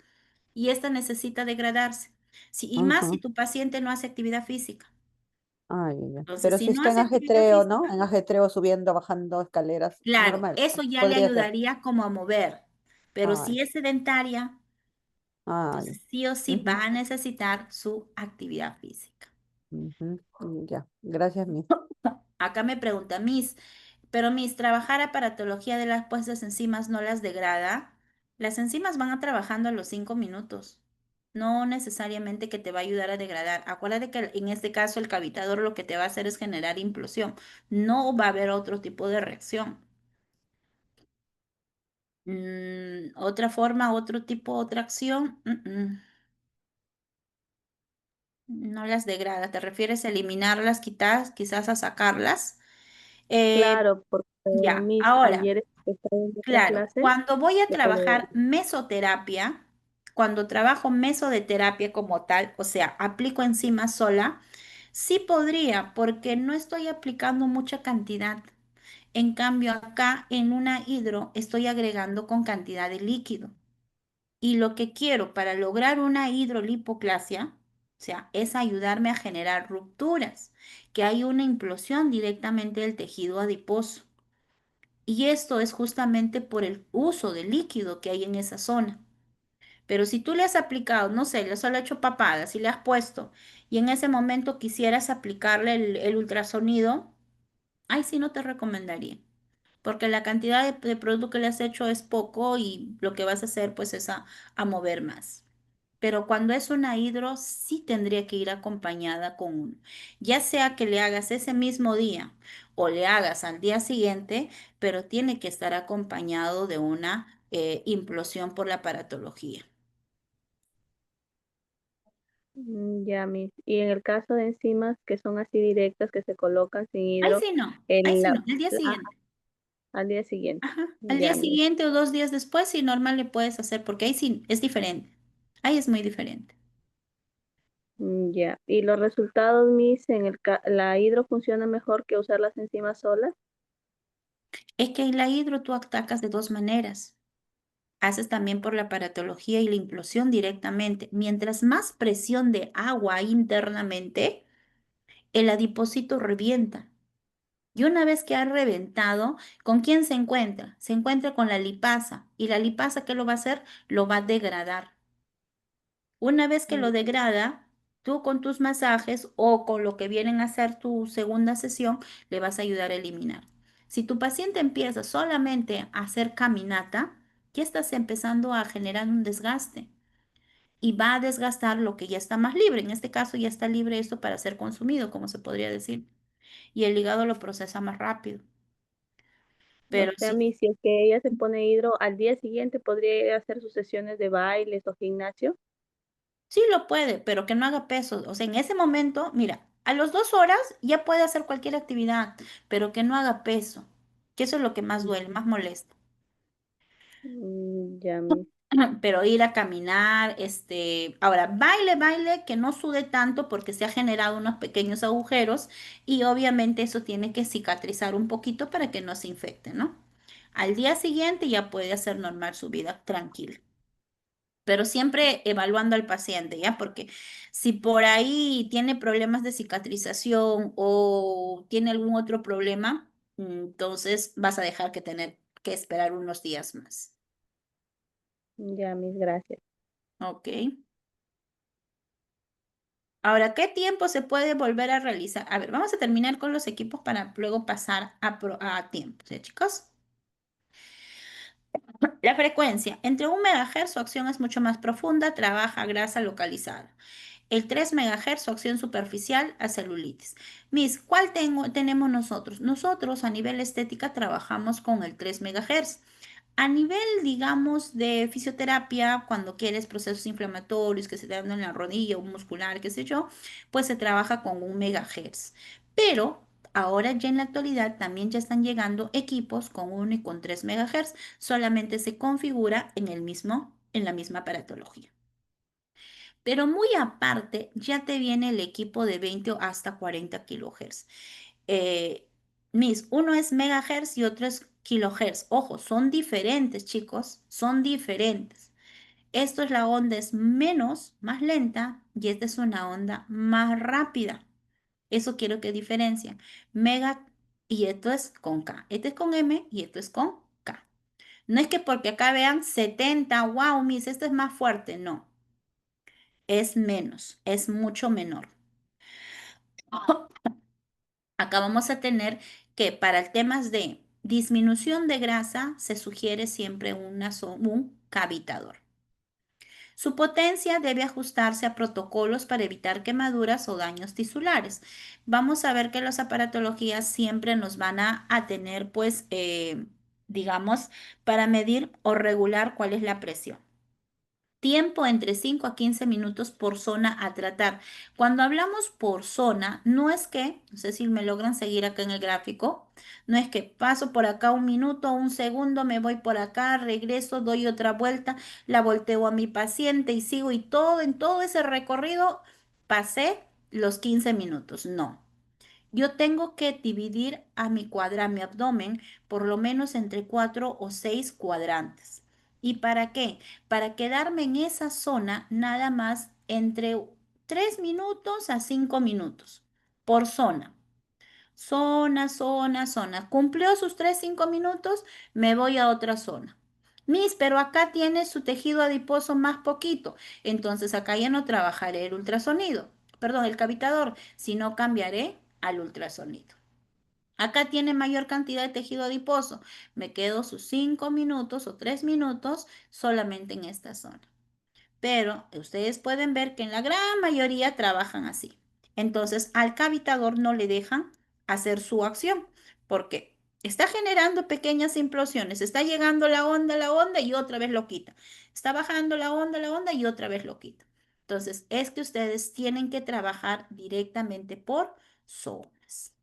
y esta necesita degradarse. Y más si Ajá. tu paciente no hace actividad física. Ay, ya. Entonces, Pero si si no está en hace actividad ajetreo, ¿no? física, En ajetreo, subiendo, bajando escaleras, claro, normal. eso ya le Podría ser. ayudaría como a mover, pero Ay, si es sedentaria, ay. entonces sí o sí Ujú, va a necesitar su actividad física. ujú, ya. Gracias, Miss. Acá me pregunta Miss, pero Miss, ¿trabajar aparatología de las puestas enzimas no las degrada? Las enzimas van a trabajando a los 5 minutos. No necesariamente que te va a ayudar a degradar. Acuérdate que en este caso el cavitador lo que te va a hacer es generar implosión. No va a haber otro tipo de reacción. Otra forma, otro tipo, otra acción, no las degrada. ¿Te refieres a eliminarlas, quizás a sacarlas? Eh, Claro, porque ya, mis ahora, ayer estaba en otra claro, clase. cuando voy a eh, trabajar mesoterapia, cuando trabajo mesoterapia como tal, o sea, aplico enzima sola, sí podría, porque no estoy aplicando mucha cantidad. En cambio, acá en una hidro estoy agregando con cantidad de líquido. Y lo que quiero para lograr una hidrolipoclasia, o sea, es ayudarme a generar rupturas, que hay una implosión directamente del tejido adiposo. Y esto es justamente por el uso de líquido que hay en esa zona. Pero si tú le has aplicado, no sé, le solo hecho papadas y le has puesto, y en ese momento quisieras aplicarle el ultrasonido, ahí sí no te recomendaría, porque la cantidad de producto que le has hecho es poco y lo que vas a hacer pues es a mover más. Pero cuando es una hidro, sí tendría que ir acompañada con uno. Ya sea que le hagas ese mismo día o le hagas al día siguiente, pero tiene que estar acompañado de una implosión por la aparatología. ya, mis. Y en el caso de enzimas que son así directas, que se colocan sin Ahí hidro, sí no, ahí en sí la, no, al día ah, siguiente. al día siguiente. Ajá, al día Ya, mis. siguiente o 2 días después, sí, normal le puedes hacer, porque ahí sí es diferente. Ahí es muy diferente. Ya. Y los resultados, mis, la hidro funciona mejor que usar las enzimas solas. Es que en la hidro tú atacas de dos maneras. Haces también por la aparatología y la implosión directamente. Mientras más presión de agua hay internamente, el adipocito revienta. Y una vez que ha reventado, ¿con quién se encuentra? Se encuentra con la lipasa. ¿Y la lipasa qué lo va a hacer? Lo va a degradar. Una vez que lo degrada, tú con tus masajes o con lo que vienen a ser tu segunda sesión, le vas a ayudar a eliminar. Si tu paciente empieza solamente a hacer caminata, ya estás empezando a generar un desgaste y va a desgastar lo que ya está más libre. En este caso ya está libre esto para ser consumido, como se podría decir, y el hígado lo procesa más rápido. O Pero sea, sí, si es que ella se pone hidro, al día siguiente podría ir a hacer sus sesiones de bailes o gimnasio. sí lo puede, pero que no haga peso. O sea, en ese momento, mira, a las 2 horas ya puede hacer cualquier actividad, pero que no haga peso, que eso es lo que más duele, más molesta. Ya, Miss. Pero ir a caminar, ahora, baile, que no sude tanto porque se ha generado unos pequeños agujeros y obviamente eso tiene que cicatrizar un poquito para que no se infecte, ¿no? Al día siguiente ya puede hacer normal su vida tranquila, pero siempre evaluando al paciente, ¿ya? Porque si por ahí tiene problemas de cicatrización o tiene algún otro problema, entonces vas a dejar que tener que esperar unos días más, Ya, Miss, gracias. ¿ok? Ahora, ¿qué tiempo se puede volver a realizar? A ver, vamos a terminar con los equipos para luego pasar a tiempo, ¿sí, chicos? La frecuencia. Entre 1 MHz su acción es mucho más profunda, trabaja grasa localizada. El 3 MHz su acción superficial a celulitis. Miss, ¿cuál tenemos nosotros? Nosotros a nivel estética trabajamos con el 3 MHz. A nivel, digamos, de fisioterapia, cuando quieres procesos inflamatorios que se te dan en la rodilla o muscular, qué sé yo, pues se trabaja con 1 MHz. Pero ahora ya en la actualidad también ya están llegando equipos con 1 y con 3 MHz. Solamente se configura en la misma aparatología. Pero muy aparte, ya te viene el equipo de 20 o hasta 40 kilohertz. Eh, uno es megahertz y otro es kilohertz. Ojo, son diferentes, chicos, son diferentes. Esto es la onda es menos, más lenta y esta es una onda más rápida. Eso quiero que diferencien. Mega y esto es con K. Este es con M y esto es con K. No es que porque acá vean 70, wow, esto es más fuerte. No, es menos, es mucho menor. Acá vamos a tener que para temas de disminución de grasa se sugiere siempre un cavitador. Su potencia debe ajustarse a protocolos para evitar quemaduras o daños tisulares. Vamos a ver que las aparatologías siempre nos van a tener, pues, digamos, para medir o regular cuál es la presión. Tiempo entre 5 a 15 minutos por zona a tratar. Cuando hablamos por zona, no es que, no sé si me logran seguir acá en el gráfico, no es que paso por acá 1 minuto, 1 segundo, me voy por acá, regreso, doy otra vuelta, la volteo a mi paciente y sigo y todo, en todo ese recorrido pasé los 15 minutos. No. Yo tengo que dividir a mi abdomen por lo menos entre 4 o 6 cuadrantes. ¿Y para qué? Para quedarme en esa zona nada más entre 3 minutos a 5 minutos por zona. Zona. Cumplió sus 3, 5 minutos, me voy a otra zona. Pero acá tiene su tejido adiposo más poquito. Entonces acá ya no trabajaré el ultrasonido, perdón, el cavitador, sino cambiaré al ultrasonido. Acá tiene mayor cantidad de tejido adiposo. Me quedo sus 5 minutos o 3 minutos solamente en esta zona, pero ustedes pueden ver que en la gran mayoría trabajan así. Entonces, al cavitador no le dejan hacer su acción, porque está generando pequeñas implosiones, está llegando la onda y otra vez lo quita. Está bajando la onda y otra vez lo quita. Entonces, es que ustedes tienen que trabajar directamente por zonas.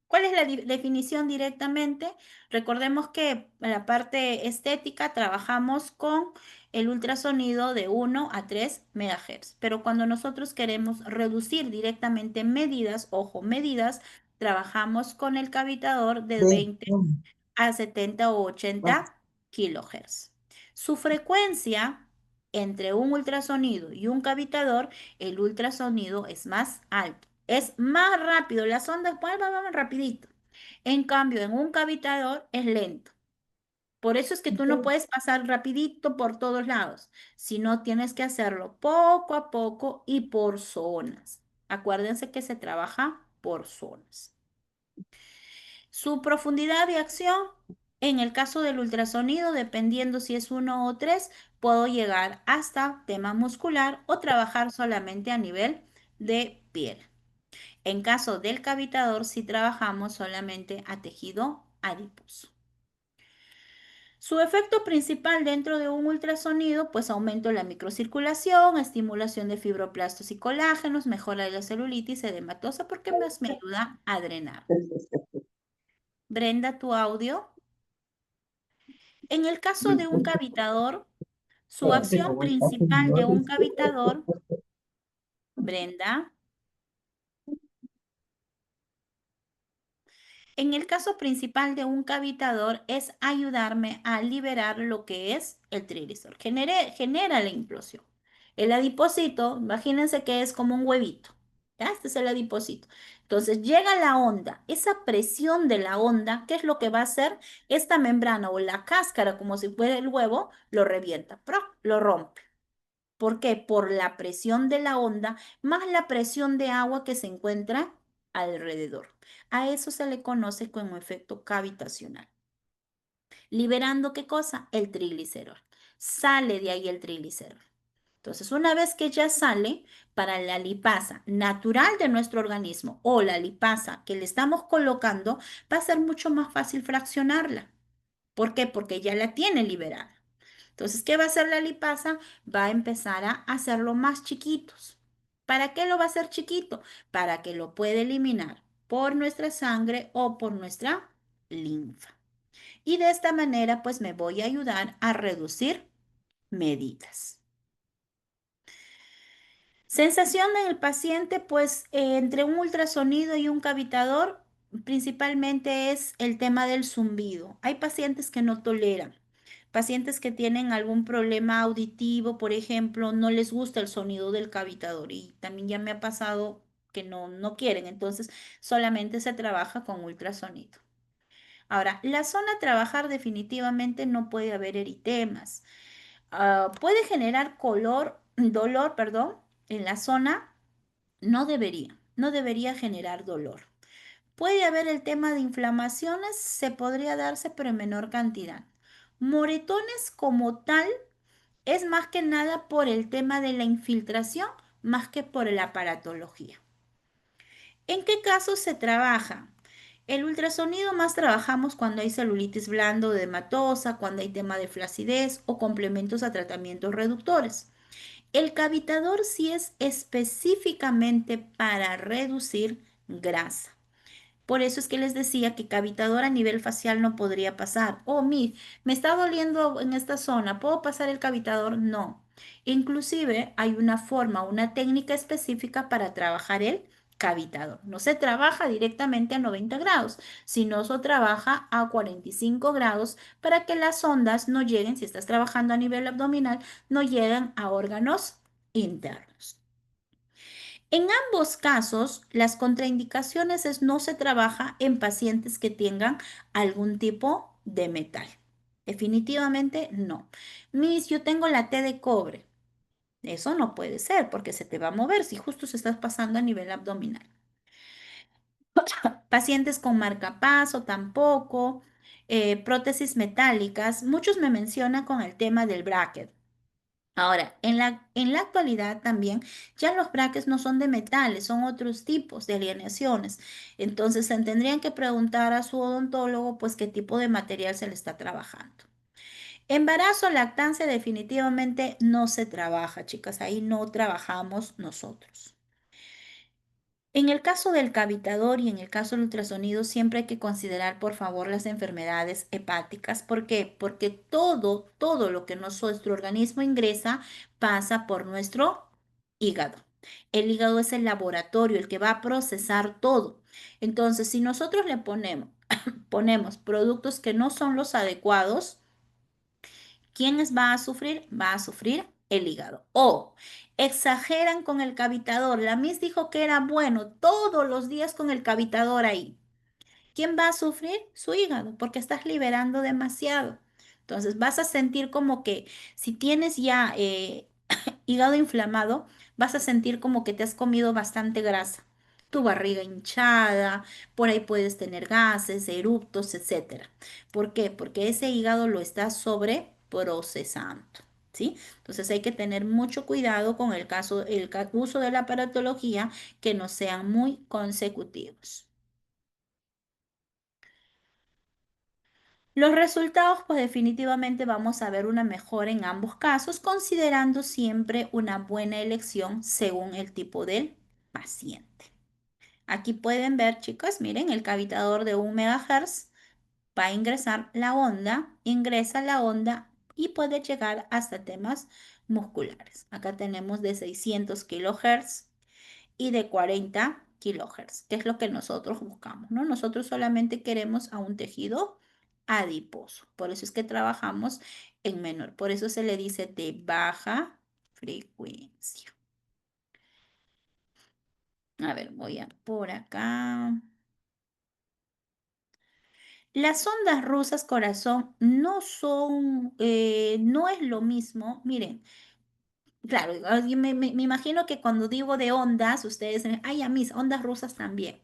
¿Cuál es la definición directamente? Recordemos que en la parte estética trabajamos con el ultrasonido de 1 a 3 MHz, pero cuando nosotros queremos reducir directamente medidas, ojo, medidas, trabajamos con el cavitador de 20 a 70 o 80 kilohertz. Su frecuencia entre un ultrasonido y un cavitador, el ultrasonido es más alto, es más rápido, las ondas van rapidito. En cambio, en un cavitador es lento. Por eso es que tú no puedes pasar rapidito por todos lados, sino tienes que hacerlo poco a poco y por zonas. Acuérdense que se trabaja por zonas. Su profundidad de acción, en el caso del ultrasonido, dependiendo si es uno o tres, puedo llegar hasta tema muscular o trabajar solamente a nivel de piel. En caso del cavitador, si trabajamos solamente a tejido adiposo. Su efecto principal dentro de un ultrasonido, pues aumento de la microcirculación, estimulación de fibroblastos y colágenos, mejora de la celulitis edematosa porque más me ayuda a drenar. Brenda, tu audio. En el caso de un cavitador, su acción principal de un cavitador, Brenda, en el caso principal de un cavitador es ayudarme a liberar lo que es el triglicérido. Genera la implosión. El adipocito, imagínense que es como un huevito. ¿Ya? Este es el adipocito. Entonces llega la onda. Esa presión de la onda, ¿qué es lo que va a hacer? Esta membrana o la cáscara, como si fuera el huevo, lo revienta, ¡proc! Lo rompe. ¿Por qué? Por la presión de la onda más la presión de agua que se encuentra alrededor. A eso se le conoce como efecto cavitacional. ¿Liberando qué cosa? El triglicerol. Sale de ahí el triglicerol. Entonces, una vez que ya sale, para la lipasa natural de nuestro organismo o la lipasa que le estamos colocando, va a ser mucho más fácil fraccionarla. ¿Por qué? Porque ya la tiene liberada. Entonces, ¿qué va a hacer la lipasa? Va a empezar a hacerlo más chiquitos. ¿Para qué lo va a hacer chiquito? Para que lo pueda eliminar por nuestra sangre o por nuestra linfa. Y de esta manera, pues me voy a ayudar a reducir medidas. Sensación en el paciente, pues entre un ultrasonido y un cavitador, principalmente es el tema del zumbido. Hay pacientes que no toleran. Pacientes que tienen algún problema auditivo, por ejemplo, no les gusta el sonido del cavitador y también ya me ha pasado que no quieren, entonces solamente se trabaja con ultrasonido. Ahora, la zona a trabajar definitivamente no puede haber eritemas. Puede generar dolor, perdón, en la zona, no debería generar dolor. Puede haber el tema de inflamaciones, se podría darse, pero en menor cantidad. Moretones como tal es más que nada por el tema de la infiltración, más que por la aparatología. ¿En qué casos se trabaja? El ultrasonido más trabajamos cuando hay celulitis blando o edematosa, cuando hay tema de flacidez o complementos a tratamientos reductores. El cavitador sí es específicamente para reducir grasa. Por eso es que les decía que cavitador a nivel facial no podría pasar. Oh, me está doliendo en esta zona, ¿puedo pasar el cavitador? No. Inclusive hay una forma, una técnica específica para trabajar el cavitador. No se trabaja directamente a 90 grados, sino se trabaja a 45 grados para que las ondas no lleguen, si estás trabajando a nivel abdominal, no lleguen a órganos internos. En ambos casos, las contraindicaciones es no se trabaja en pacientes que tengan algún tipo de metal. Definitivamente no. Yo tengo la T de cobre. Eso no puede ser porque se te va a mover si justo se estás pasando a nivel abdominal. Pacientes con marcapaso tampoco. Prótesis metálicas. Muchos me mencionan con el tema del bracket. Ahora, en la actualidad también ya los brackets no son de metales, son otros tipos de aleaciones. Entonces, se tendrían que preguntar a su odontólogo, pues, qué tipo de material se le está trabajando. Embarazo, lactancia, definitivamente no se trabaja, chicas. Ahí no trabajamos nosotros. En el caso del cavitador y en el caso del ultrasonido, siempre hay que considerar, por favor, las enfermedades hepáticas. ¿Por qué? Porque todo lo que nuestro organismo ingresa pasa por nuestro hígado. El hígado es el laboratorio, el que va a procesar todo. Entonces, si nosotros le ponemos productos que no son los adecuados, ¿quiénes va a sufrir? Va a sufrir el hígado. O exageran con el cavitador. La Miss dijo que era bueno todos los días con el cavitador ahí. ¿Quién va a sufrir? Su hígado, porque estás liberando demasiado. Entonces vas a sentir como que si tienes ya hígado inflamado, vas a sentir como que te has comido bastante grasa. Tu barriga hinchada, por ahí puedes tener gases, eructos, etcétera. ¿Por qué? Porque ese hígado lo está sobreprocesando, ¿sí? Entonces hay que tener mucho cuidado con el uso de la aparatología, que no sean muy consecutivos. Los resultados, pues definitivamente vamos a ver una mejora en ambos casos, considerando siempre una buena elección según el tipo del paciente. Aquí pueden ver, chicos, miren, el cavitador de 1 MHz va a ingresar la onda, ingresa la onda y puede llegar hasta temas musculares. Acá tenemos de 600 kHz y de 40 kHz, que es lo que nosotros buscamos, ¿no? Nosotros solamente queremos a un tejido adiposo. Por eso es que trabajamos en menor. Por eso se le dice de baja frecuencia. A ver, voy a por acá. Las ondas rusas, corazón, no son, no es lo mismo. Miren, claro, yo me imagino que cuando digo de ondas, ustedes dicen, ay, a mis ondas rusas también.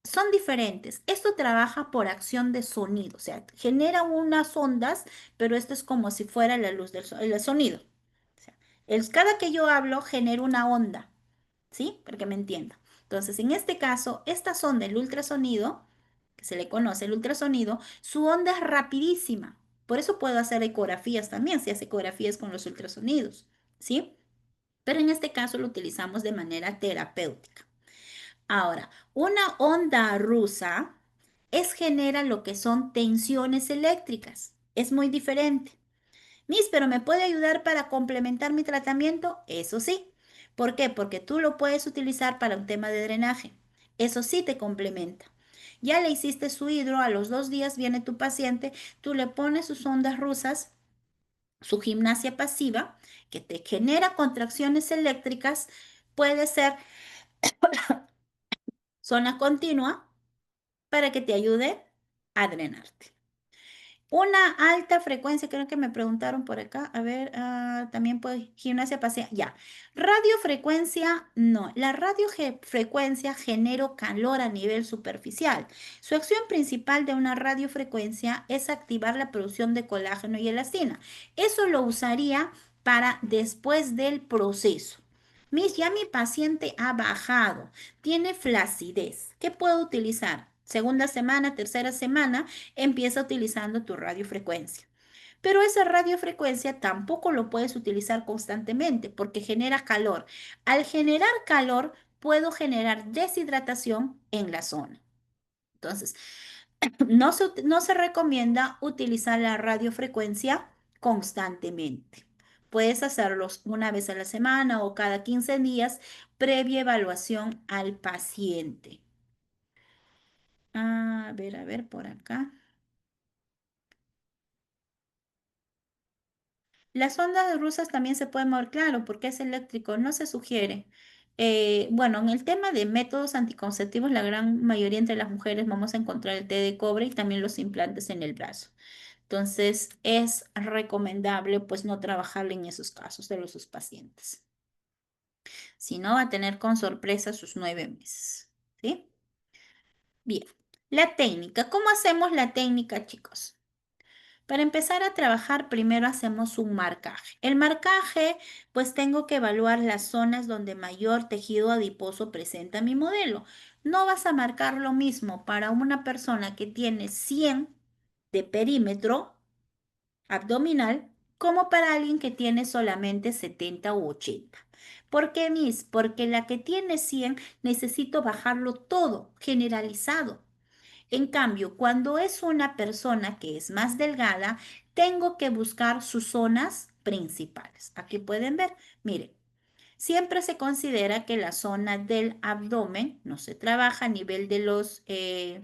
Son diferentes. Esto trabaja por acción de sonido, o sea, genera unas ondas, pero esto es como si fuera la luz el sonido. O sea, cada que yo hablo genera una onda, ¿sí? Para que me entienda. Entonces, en este caso, esta sonda, el ultrasonido, que se le conoce el ultrasonido, su onda es rapidísima. Por eso puedo hacer ecografías también, se hace ecografías con los ultrasonidos, ¿sí? Pero en este caso lo utilizamos de manera terapéutica. Ahora, una onda rusa genera lo que son tensiones eléctricas. Es muy diferente. Miss, pero ¿me puede ayudar para complementar mi tratamiento? Eso sí. ¿Por qué? Porque tú lo puedes utilizar para un tema de drenaje. Eso sí te complementa. Ya le hiciste su hidro, a los 2 días viene tu paciente, tú le pones sus ondas rusas, su gimnasia pasiva, que te genera contracciones eléctricas, puede ser zona continua para que te ayude a drenarte. Una alta frecuencia, creo que me preguntaron por acá. A ver, también puede gimnasia pasiva. Ya. Radiofrecuencia, no. La radiofrecuencia genera calor a nivel superficial. Su acción principal de una radiofrecuencia es activar la producción de colágeno y elastina. Eso lo usaría para después del proceso. Miss, ya mi paciente ha bajado, tiene flacidez. ¿Qué puedo utilizar? Segunda semana, tercera semana empieza utilizando tu radiofrecuencia. Pero esa radiofrecuencia tampoco lo puedes utilizar constantemente porque genera calor. Al generar calor, puedo generar deshidratación en la zona. Entonces, no se recomienda utilizar la radiofrecuencia constantemente. Puedes hacerlos una vez a la semana o cada 15 días previa evaluación al paciente. A ver, por acá. Las ondas rusas también se pueden mover, claro, porque es eléctrico, no se sugiere. Bueno, en el tema de métodos anticonceptivos, la gran mayoría entre las mujeres vamos a encontrar el té de cobre y también los implantes en el brazo. Entonces, es recomendable pues no trabajarle en esos casos de sus pacientes. Si no, va a tener con sorpresa sus 9 meses. ¿Sí? Bien. La técnica. ¿Cómo hacemos la técnica, chicos? Para empezar a trabajar, primero hacemos un marcaje. El marcaje, pues tengo que evaluar las zonas donde mayor tejido adiposo presenta mi modelo. No vas a marcar lo mismo para una persona que tiene 100 de perímetro abdominal como para alguien que tiene solamente 70 u 80. ¿Por qué, Miss? Porque la que tiene 100 necesito bajarlo todo, generalizado. En cambio, cuando es una persona que es más delgada, tengo que buscar sus zonas principales. Aquí pueden ver, miren, siempre se considera que la zona del abdomen no se trabaja a nivel de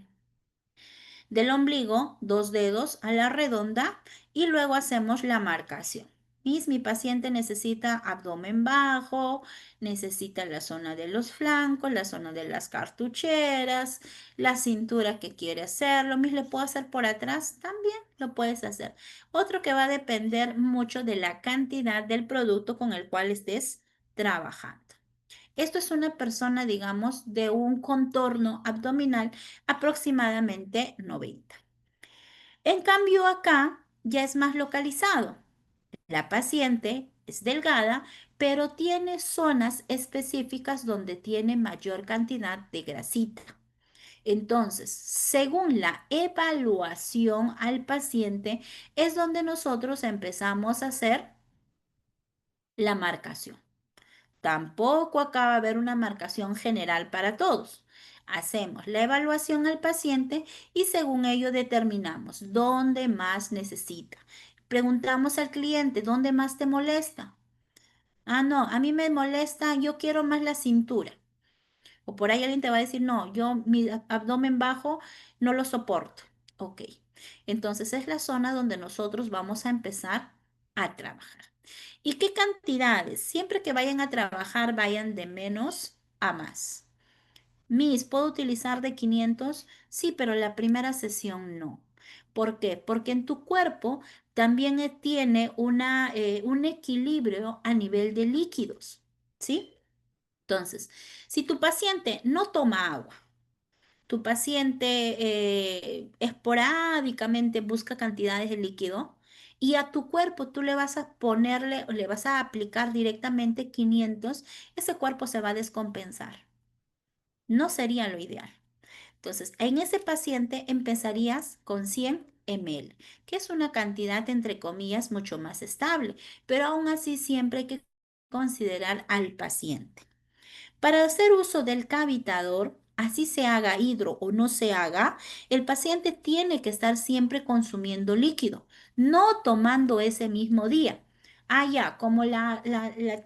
del ombligo, 2 dedos a la redonda y luego hacemos la marcación. Mi paciente necesita abdomen bajo, necesita la zona de los flancos, la zona de las cartucheras, la cintura que quiere hacerlo. ¿Le puedo hacer por atrás? También lo puedes hacer. Otro que va a depender mucho de la cantidad del producto con el cual estés trabajando. Esto es una persona, digamos, de un contorno abdominal aproximadamente 90. En cambio, acá ya es más localizado. La paciente es delgada, pero tiene zonas específicas donde tiene mayor cantidad de grasita. Entonces, según la evaluación al paciente, es donde nosotros empezamos a hacer la marcación. Tampoco acaba de haber una marcación general para todos. Hacemos la evaluación al paciente y según ello determinamos dónde más necesita. Preguntamos al cliente, ¿dónde más te molesta? Ah, no, a mí me molesta, yo quiero más la cintura. O por ahí alguien te va a decir, no, yo mi abdomen bajo no lo soporto. Ok, entonces es la zona donde nosotros vamos a empezar a trabajar. ¿Y qué cantidades? Siempre que vayan a trabajar, vayan de menos a más. ¿Puedo utilizar de 500? Sí, pero la primera sesión no. ¿Por qué? Porque en tu cuerpo también tiene un equilibrio a nivel de líquidos, ¿sí? Entonces, si tu paciente no toma agua, tu paciente esporádicamente busca cantidades de líquido y a tu cuerpo tú le vas a ponerle, le vas a aplicar directamente 500, ese cuerpo se va a descompensar. No sería lo ideal. Entonces, en ese paciente empezarías con 100 ml, que es una cantidad, entre comillas, mucho más estable, pero aún así siempre hay que considerar al paciente. Para hacer uso del cavitador, así se haga hidro o no se haga, el paciente tiene que estar siempre consumiendo líquido, no tomando ese mismo día. Ah, ya, como la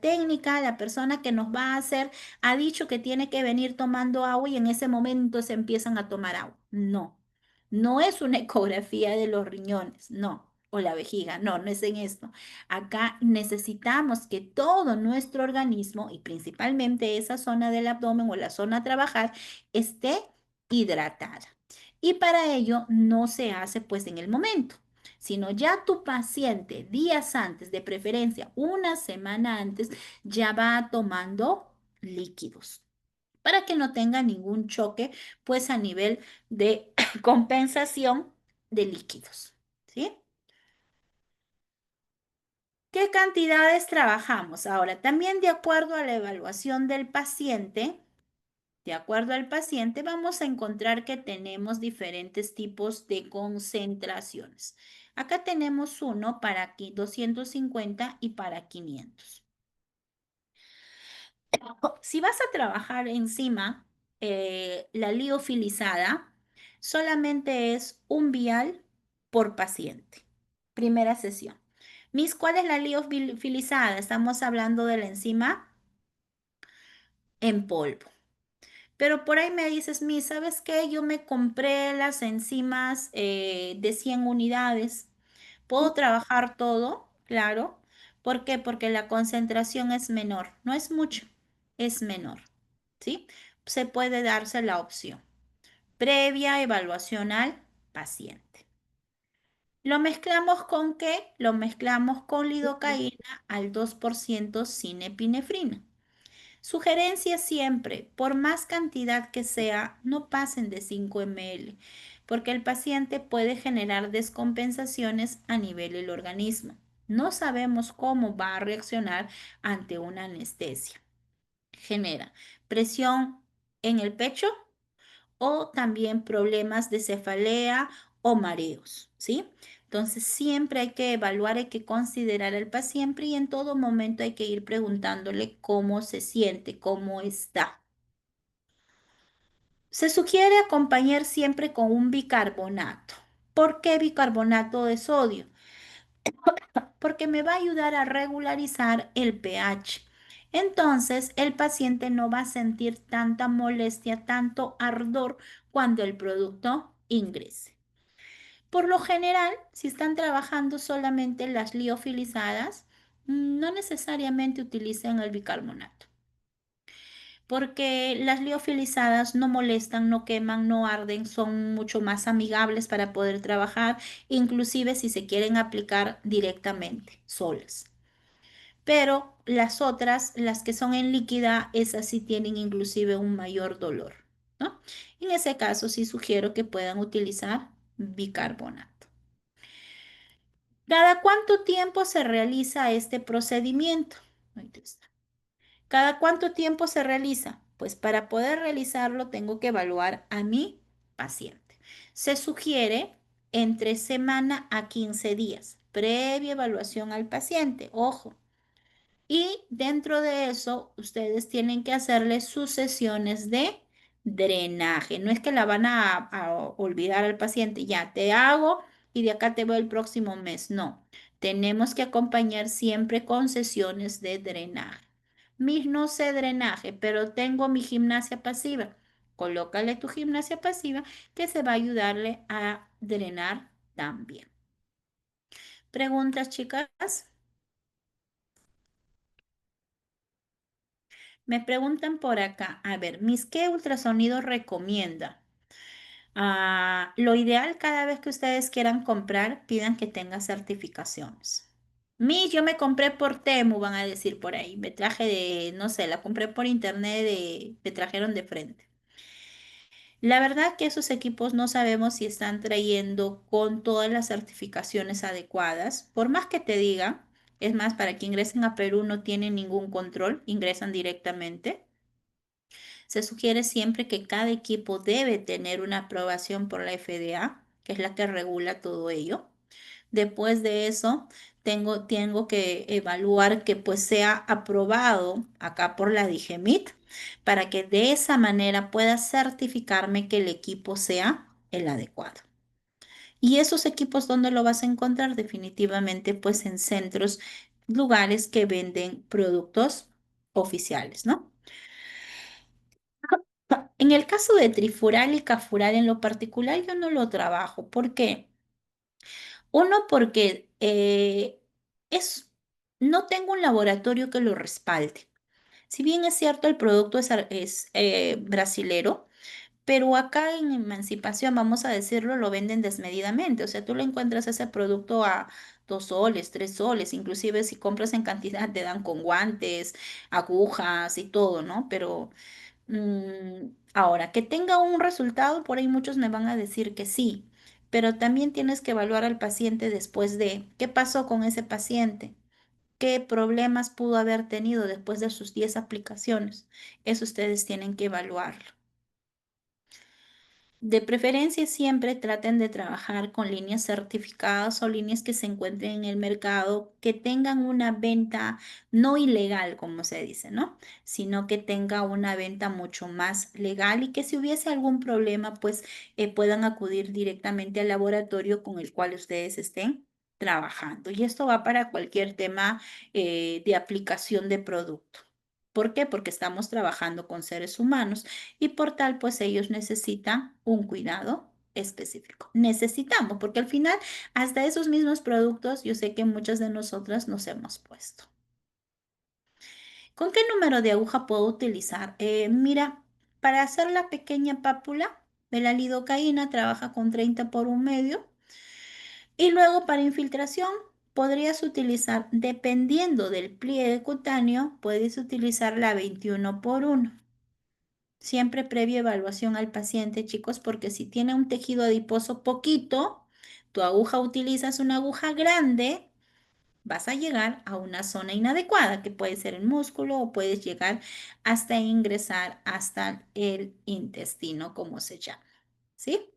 técnica, la persona que nos va a hacer ha dicho que tiene que venir tomando agua y en ese momento se empiezan a tomar agua. No, no es una ecografía de los riñones, no, o la vejiga, no, no es en esto. Acá necesitamos que todo nuestro organismo y principalmente esa zona del abdomen o la zona a trabajar esté hidratada. Y para ello no se hace pues en el momento, sino ya tu paciente días antes, de preferencia una semana antes, ya va tomando líquidos para que no tenga ningún choque pues a nivel de compensación de líquidos, ¿sí? ¿Qué cantidades trabajamos? Ahora, también de acuerdo a la evaluación del paciente, de acuerdo al paciente, vamos a encontrar que tenemos diferentes tipos de concentraciones. Acá tenemos uno para aquí 250 y para 500. Si vas a trabajar encima la liofilizada, solamente es un vial por paciente. Primera sesión. ¿Cuál es la liofilizada? Estamos hablando de la enzima en polvo. Pero por ahí me dices, ¿sabes qué? Yo me compré las enzimas de 100 unidades. ¿Puedo trabajar todo? Claro. ¿Por qué? Porque la concentración es menor. No es mucho, es menor. ¿Sí? Se puede darse la opción. Previa evaluación al paciente. ¿Lo mezclamos con qué? Lo mezclamos con lidocaína al 2% sin epinefrina. Sugerencia siempre, por más cantidad que sea, no pasen de 5 ml, porque el paciente puede generar descompensaciones a nivel del organismo. No sabemos cómo va a reaccionar ante una anestesia. Genera presión en el pecho o también problemas de cefalea o mareos, ¿sí? Entonces siempre hay que evaluar, hay que considerar al paciente y en todo momento hay que ir preguntándole cómo se siente, cómo está. Se sugiere acompañar siempre con un bicarbonato. ¿Por qué bicarbonato de sodio? Porque me va a ayudar a regularizar el pH. Entonces, el paciente no va a sentir tanta molestia, tanto ardor cuando el producto ingrese. Por lo general, si están trabajando solamente las liofilizadas, no necesariamente utilicen el bicarbonato, porque las liofilizadas no molestan, no queman, no arden, son mucho más amigables para poder trabajar, inclusive si se quieren aplicar directamente, solas. Pero las otras, las que son en líquida, esas sí tienen inclusive un mayor dolor, ¿no? En ese caso sí sugiero que puedan utilizar bicarbonato. ¿Cada cuánto tiempo se realiza este procedimiento? Ahí está. ¿Cada cuánto tiempo se realiza? Pues para poder realizarlo tengo que evaluar a mi paciente. Se sugiere entre semana a 15 días, previa evaluación al paciente. Ojo. Y dentro de eso, ustedes tienen que hacerle sus sesiones de drenaje. No es que la van a olvidar al paciente, ya te hago y de acá te veo el próximo mes. No, tenemos que acompañar siempre con sesiones de drenaje. Mis no sé drenaje, pero tengo mi gimnasia pasiva. Colócale tu gimnasia pasiva que se va a ayudarle a drenar también. ¿Preguntas, chicas? Me preguntan por acá, a ver, ¿Miss qué ultrasonido recomienda? Lo ideal cada vez que ustedes quieran comprar, pidan que tenga certificaciones. Miss, yo me compré por Temu, van a decir por ahí. Me traje de, no sé, la compré por internet, me trajeron de frente. La verdad que esos equipos no sabemos si están trayendo con todas las certificaciones adecuadas. Por más que te diga, es más, para que ingresen a Perú no tienen ningún control, ingresan directamente. Se sugiere siempre que cada equipo debe tener una aprobación por la FDA, que es la que regula todo ello. Después de eso, tengo que evaluar que pues sea aprobado acá por la DIGEMIT para que de esa manera pueda certificarme que el equipo sea el adecuado. Y esos equipos, ¿dónde lo vas a encontrar? Definitivamente pues en centros, lugares que venden productos oficiales, ¿no? En el caso de Trifural y Cafural en lo particular, yo no lo trabajo. ¿Por qué? Uno, porque es, no tengo un laboratorio que lo respalde. Si bien es cierto, el producto es brasilero, pero acá en Emancipación, vamos a decirlo, lo venden desmedidamente. O sea, tú le encuentras ese producto a 2 soles, 3 soles, inclusive si compras en cantidad te dan con guantes, agujas y todo, ¿no? Pero ahora, que tenga un resultado, por ahí muchos me van a decir que sí, pero también tienes que evaluar al paciente después de qué pasó con ese paciente, qué problemas pudo haber tenido después de sus 10 aplicaciones. Eso ustedes tienen que evaluarlo. De preferencia, siempre traten de trabajar con líneas certificadas o líneas que se encuentren en el mercado, que tengan una venta no ilegal, como se dice, ¿no? Sino que tenga una venta mucho más legal y que si hubiese algún problema, pues puedan acudir directamente al laboratorio con el cual ustedes estén trabajando. Y esto va para cualquier tema de aplicación de producto. ¿Por qué? Porque estamos trabajando con seres humanos y por tal, pues ellos necesitan un cuidado específico. Necesitamos, porque al final, hasta esos mismos productos, yo sé que muchas de nosotras nos hemos puesto. ¿Con qué número de aguja puedo utilizar? Mira, para hacer la pequeña pápula de la lidocaína trabaja con 30 por 1/2 y luego para infiltración podrías utilizar, dependiendo del pliegue cutáneo, puedes utilizar la 21 por 1. Siempre previa evaluación al paciente, chicos, porque si tiene un tejido adiposo poquito, tu aguja utilizas una aguja grande, vas a llegar a una zona inadecuada, que puede ser el músculo o puedes llegar hasta ingresar hasta el intestino, como se llama, ¿sí?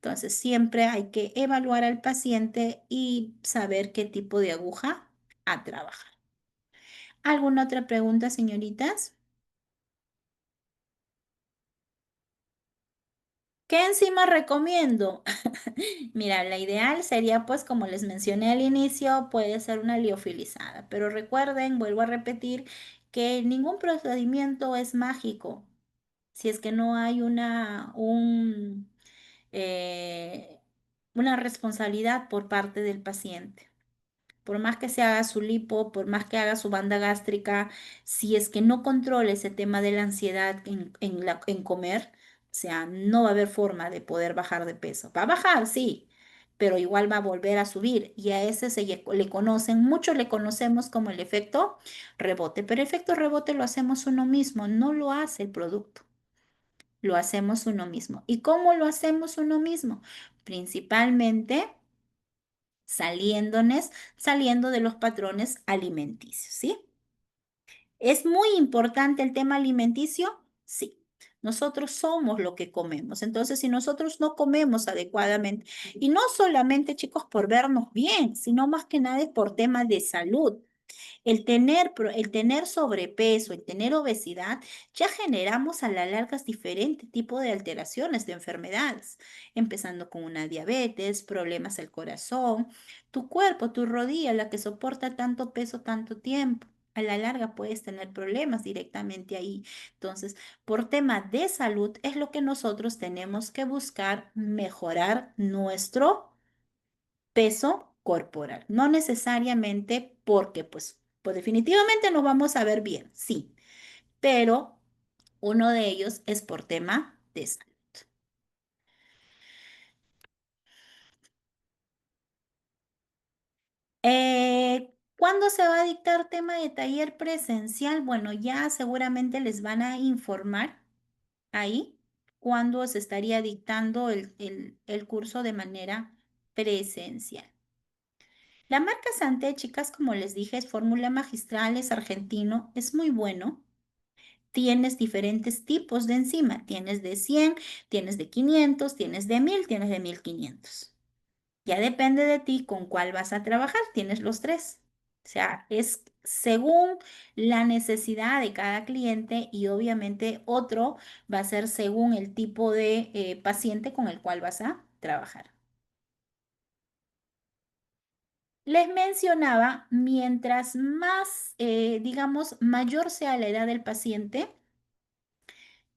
Entonces, siempre hay que evaluar al paciente y saber qué tipo de aguja a trabajar. ¿Alguna otra pregunta, señoritas? ¿Qué enzima recomiendo? Mira, la ideal sería, pues, como les mencioné al inicio, puede ser una liofilizada, pero recuerden, vuelvo a repetir, que ningún procedimiento es mágico. Si es que no hay eh, una responsabilidad por parte del paciente. Por más que se haga su lipo, por más que haga su banda gástrica, si es que no controla ese tema de la ansiedad en comer, o sea, no va a haber forma de poder bajar de peso. Va a bajar, sí, pero igual va a volver a subir. Y a ese le conocen, muchos le conocemos como el efecto rebote, pero el efecto rebote lo hacemos uno mismo, no lo hace el producto, lo hacemos uno mismo. ¿Y cómo lo hacemos uno mismo? Principalmente saliendo de los patrones alimenticios, ¿sí? ¿Es muy importante el tema alimenticio? Sí. Nosotros somos lo que comemos. Entonces, si nosotros no comemos adecuadamente, y no solamente, chicos, por vernos bien, sino más que nada es por temas de salud. El tener sobrepeso, el tener obesidad, ya generamos a la larga diferentes tipos de alteraciones de enfermedades, empezando con una diabetes, problemas del corazón, tu cuerpo, tu rodilla, la que soporta tanto peso tanto tiempo. A la larga puedes tener problemas directamente ahí. Entonces, por tema de salud es lo que nosotros tenemos que buscar mejorar nuestro peso corporal. No necesariamente porque, pues definitivamente nos vamos a ver bien, sí, pero uno de ellos es por tema de salud. ¿Cuándo se va a dictar tema de taller presencial? Bueno, ya seguramente les van a informar ahí cuándo se estaría dictando el curso de manera presencial. La marca Santé, chicas, como les dije, es fórmula magistral, es argentino, es muy bueno. Tienes diferentes tipos de enzima. Tienes de 100, tienes de 500, tienes de 1000, tienes de 1500. Ya depende de ti con cuál vas a trabajar. Tienes los tres. O sea, es según la necesidad de cada cliente y obviamente otro va a ser según el tipo de paciente con el cual vas a trabajar. Les mencionaba, mientras más, digamos, mayor sea la edad del paciente,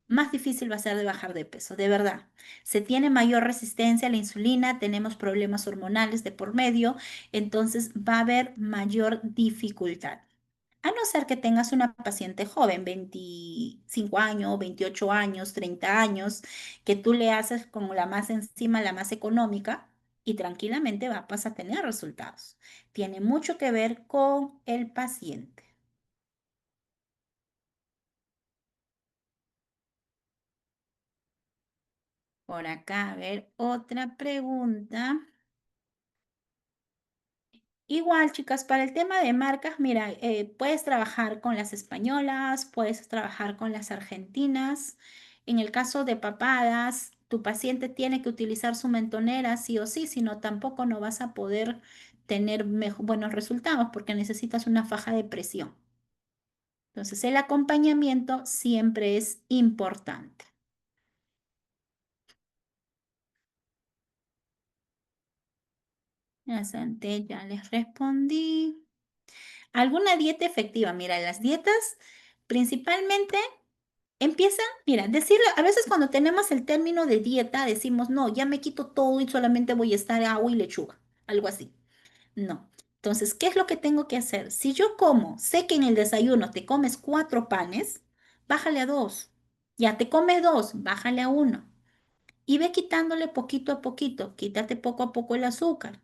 más difícil va a ser de bajar de peso, de verdad. Se tiene mayor resistencia a la insulina, tenemos problemas hormonales de por medio, entonces va a haber mayor dificultad. A no ser que tengas una paciente joven, 25 años, 28 años, 30 años, que tú le haces como la más encima, la más económica, y tranquilamente vas a tener resultados. Tiene mucho que ver con el paciente. Por acá, a ver, otra pregunta. Igual, chicas, para el tema de marcas, mira, puedes trabajar con las españolas, puedes trabajar con las argentinas. En el caso de papadas, tu paciente tiene que utilizar su mentonera sí o sí, si no, tampoco no vas a poder tener buenos resultados porque necesitas una faja de presión. Entonces, el acompañamiento siempre es importante. Ya, Santé, ya les respondí. ¿Alguna dieta efectiva? Mira, las dietas principalmente empiezan, mira, decirle, a veces cuando tenemos el término de dieta decimos, no, ya me quito todo y solamente voy a estar agua y lechuga, algo así. No. Entonces, ¿qué es lo que tengo que hacer? Si yo como, sé que en el desayuno te comes 4 panes, bájale a 2. Ya te comes 2, bájale a 1. Y ve quitándole poquito a poquito, quítate poco a poco el azúcar.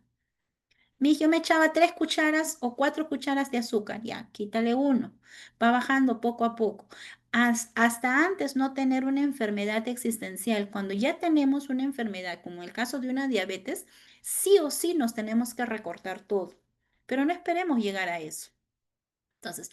Yo me echaba 3 cucharas o 4 cucharas de azúcar, ya, quítale 1. Va bajando poco a poco. Hasta antes no tener una enfermedad existencial. Cuando ya tenemos una enfermedad, como el caso de una diabetes, sí o sí nos tenemos que recortar todo. Pero no esperemos llegar a eso. Entonces,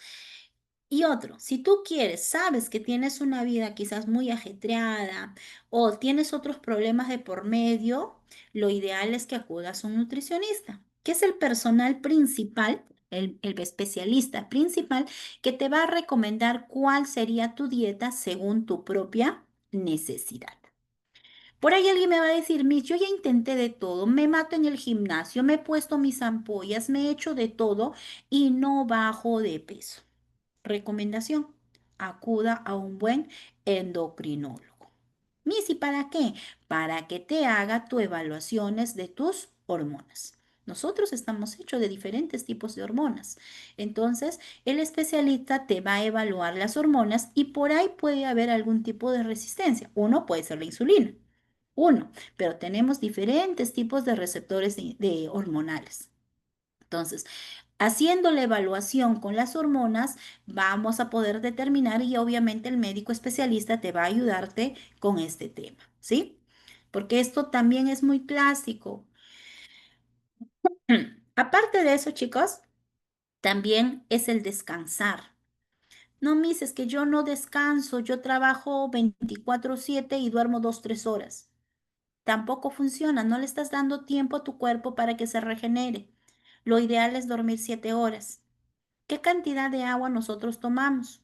y otro, si tú quieres, sabes que tienes una vida quizás muy ajetreada o tienes otros problemas de por medio, lo ideal es que acudas a un nutricionista, que es el personal principal, el especialista principal, que te va a recomendar cuál sería tu dieta según tu propia necesidad. Por ahí alguien me va a decir, Miss, yo ya intenté de todo, me mato en el gimnasio, me he puesto mis ampollas, me he hecho de todo y no bajo de peso. Recomendación, acuda a un buen endocrinólogo. Missy, ¿para qué? Para que te haga tus evaluaciones de tus hormonas. Nosotros estamos hechos de diferentes tipos de hormonas. Entonces, el especialista te va a evaluar las hormonas y por ahí puede haber algún tipo de resistencia. Uno puede ser la insulina. Uno, pero tenemos diferentes tipos de receptores de hormonales. Entonces, haciendo la evaluación con las hormonas, vamos a poder determinar y obviamente el médico especialista te va a ayudarte con este tema, ¿sí? Porque esto también es muy clásico. Aparte de eso, chicos, también es el descansar. No, mis, es que yo no descanso, yo trabajo 24/7 y duermo 2, 3 horas. Tampoco funciona, no le estás dando tiempo a tu cuerpo para que se regenere. Lo ideal es dormir 7 horas. ¿Qué cantidad de agua nosotros tomamos?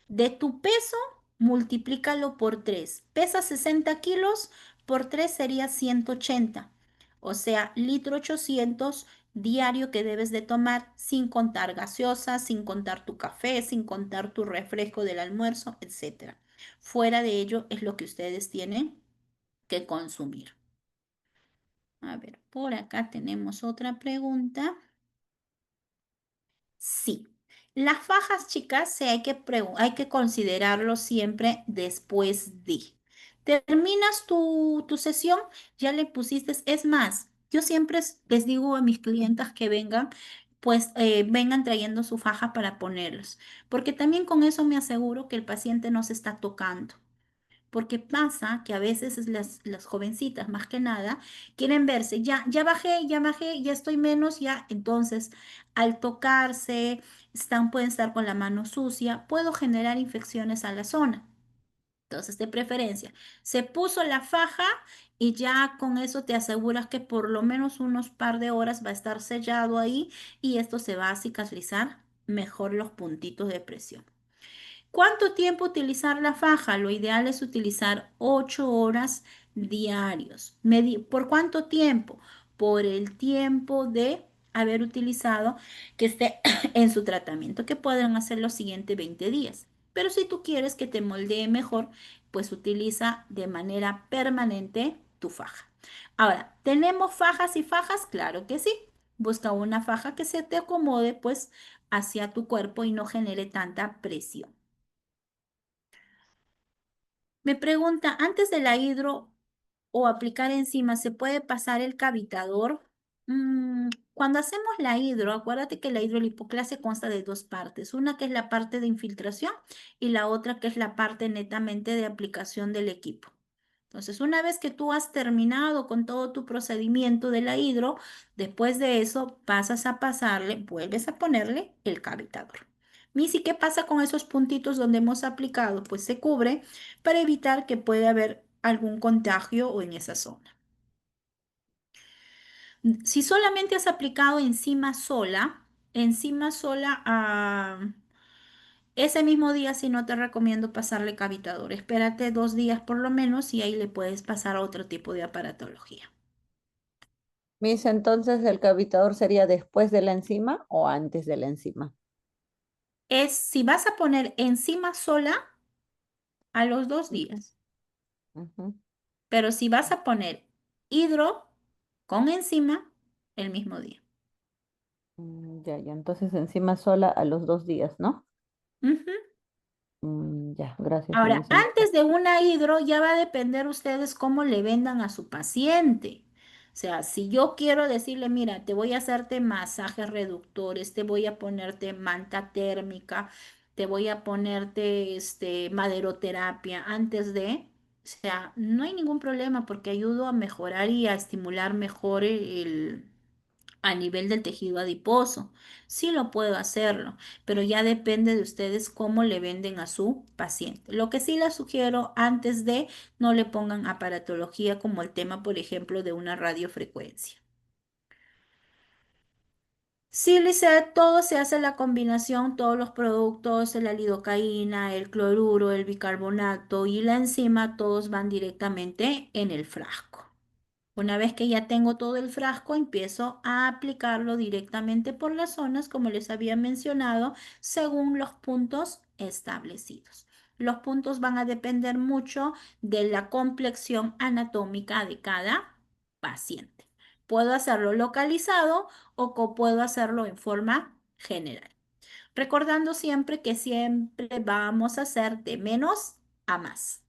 De tu peso, multiplícalo por 3. Pesa 60 kilos, por 3 sería 180. O sea, litro 800 diario que debes de tomar sin contar gaseosa, sin contar tu café, sin contar tu refresco del almuerzo, etcétera. Fuera de ello es lo que ustedes tienen que consumir. A ver, por acá tenemos otra pregunta. Sí, las fajas, chicas, sí hay que considerarlo siempre después de. Terminas tu sesión, ya le pusiste, es más, yo siempre les digo a mis clientas que vengan, pues vengan trayendo su faja para ponerlos, porque también con eso me aseguro que el paciente no se está tocando. Porque pasa que a veces las jovencitas, más que nada, quieren verse, ya bajé, ya estoy menos, ya. Entonces, al tocarse, pueden estar con la mano sucia, puedo generar infecciones a la zona. Entonces, de preferencia, se puso la faja y ya con eso te aseguras que por lo menos unos par de horas va a estar sellado ahí y esto se va a cicatrizar mejor los puntitos de presión. ¿Cuánto tiempo utilizar la faja? Lo ideal es utilizar 8 horas diarios. ¿Por cuánto tiempo? Por el tiempo de haber utilizado que esté en su tratamiento, que pueden hacer los siguientes 20 días. Pero si tú quieres que te moldee mejor, pues utiliza de manera permanente tu faja. Ahora, ¿tenemos fajas y fajas? Claro que sí. Busca una faja que se te acomode pues hacia tu cuerpo y no genere tanta presión. Me pregunta, antes de la hidro o aplicar enzima, ¿se puede pasar el cavitador? Cuando hacemos la hidro, acuérdate que la hidrolipoclasia consta de dos partes, una que es la parte de infiltración y la otra que es la parte netamente de aplicación del equipo. Entonces, una vez que tú has terminado con todo tu procedimiento de la hidro, después de eso pasas a pasarle, vuelves a ponerle el cavitador. Missy, ¿qué pasa con esos puntitos donde hemos aplicado? Pues se cubre para evitar que pueda haber algún contagio o en esa zona. Si solamente has aplicado enzima sola, ese mismo día sí no te recomiendo pasarle cavitador. Espérate 2 días por lo menos y ahí le puedes pasar a otro tipo de aparatología. Miss, entonces el cavitador sería después de la enzima o antes de la enzima. Si vas a poner enzima sola, a los 2 días. Ujú. Pero si vas a poner hidro con enzima, el mismo día. Ya, ya. Entonces enzima sola a los 2 días, ¿no? Ujú. Ya, gracias, Ahora, Miss. antes de una hidro ya va a depender ustedes cómo le vendan a su paciente. O sea, si yo quiero decirle, mira, te voy a hacerte masajes reductores, te voy a ponerte manta térmica, te voy a ponerte maderoterapia antes de, o sea, no hay ningún problema porque ayudo a mejorar y a estimular mejor a nivel del tejido adiposo. Sí lo puedo hacerlo, pero ya depende de ustedes cómo le venden a su paciente. Lo que sí les sugiero antes de no le pongan aparatología como el tema, por ejemplo, de una radiofrecuencia. Sí, Lisette, todo se hace la combinación, todos los productos, la lidocaína, el cloruro, el bicarbonato y la enzima, todos van directamente en el frasco. Una vez que ya tengo todo el frasco, empiezo a aplicarlo directamente por las zonas, como les había mencionado, según los puntos establecidos. Los puntos van a depender mucho de la complexión anatómica de cada paciente. Puedo hacerlo localizado o puedo hacerlo en forma general. Recordando siempre que siempre vamos a hacer de menos a más.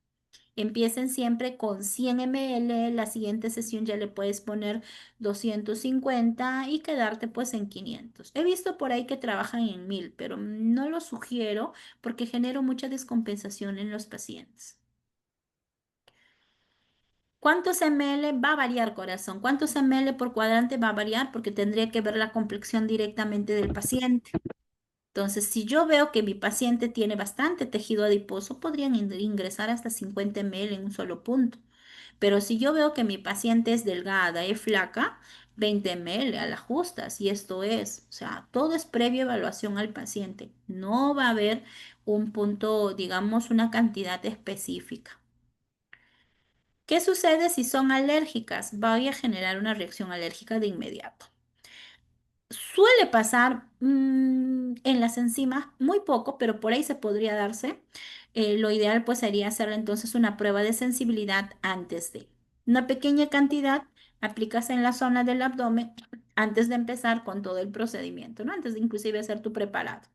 Empiecen siempre con 100 ml, la siguiente sesión ya le puedes poner 250 y quedarte pues en 500. He visto por ahí que trabajan en 1000, pero no lo sugiero porque genero mucha descompensación en los pacientes. ¿Cuántos ml va a variar, corazón? ¿Cuántos ml por cuadrante va a variar? Porque tendría que ver la complexión directamente del paciente. Entonces, si yo veo que mi paciente tiene bastante tejido adiposo, podrían ingresar hasta 50 ml en un solo punto. Pero si yo veo que mi paciente es delgada, es flaca, 20 ml a la justas. Y esto es, o sea, todo es previa evaluación al paciente. No va a haber un punto, digamos, una cantidad específica. ¿Qué sucede si son alérgicas? Voy a generar una reacción alérgica de inmediato. Suele pasar en las enzimas muy poco, pero por ahí se podría darse. Lo ideal pues sería hacer entonces una prueba de sensibilidad antes de. Una pequeña cantidad aplicas en la zona del abdomen antes de empezar con todo el procedimiento, ¿no? Antes de inclusive hacer tu preparado,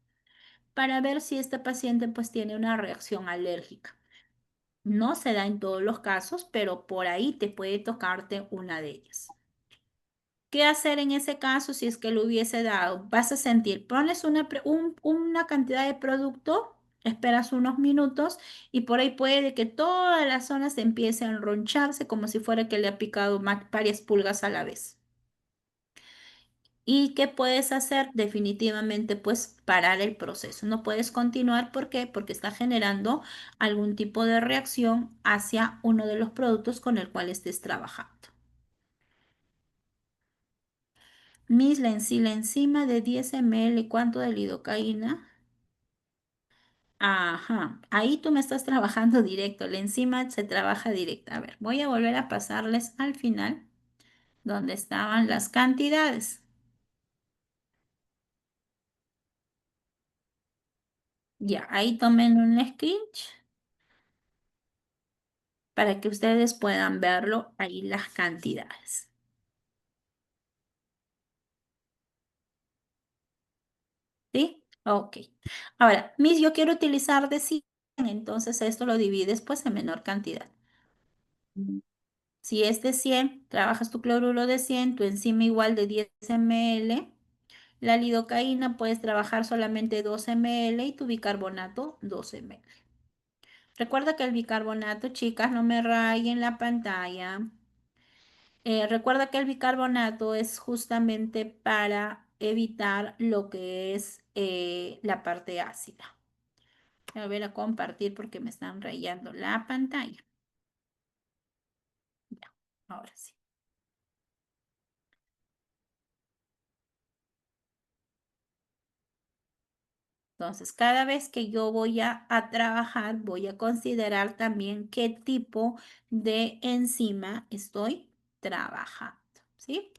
para ver si esta paciente pues tiene una reacción alérgica. No se da en todos los casos, pero por ahí te puede tocarte una de ellas. ¿Qué hacer en ese caso si es que lo hubiese dado? Vas a sentir, pones una cantidad de producto, esperas unos minutos y por ahí puede que toda la zona se empiece a enroncharse como si fuera que le ha picado varias pulgas a la vez. ¿Y qué puedes hacer? Definitivamente, pues parar el proceso. No puedes continuar. ¿Por qué? Porque está generando algún tipo de reacción hacia uno de los productos con el cual estés trabajando. La enzima de 10 ml, ¿cuánto de lidocaína? Ajá, ahí tú me estás trabajando directo, la enzima se trabaja directa. A ver, voy a volver a pasarles al final donde estaban las cantidades. Ya, ahí tomen un screenshot para que ustedes puedan verlo ahí las cantidades. ¿Sí? Ok. Ahora, Miss, yo quiero utilizar de 100, entonces esto lo divides pues en menor cantidad. Si es de 100, trabajas tu cloruro de 100, tu enzima igual de 10 ml. La lidocaína puedes trabajar solamente 2 ml y tu bicarbonato 2 ml. Recuerda que el bicarbonato, chicas, no me rayen la pantalla. Recuerda que el bicarbonato es justamente para evitar lo que es la parte ácida. Voy a volver a compartir porque me están rayando la pantalla. Ya, ahora sí. Entonces, cada vez que yo voy a trabajar, voy a considerar también qué tipo de enzima estoy trabajando, ¿sí?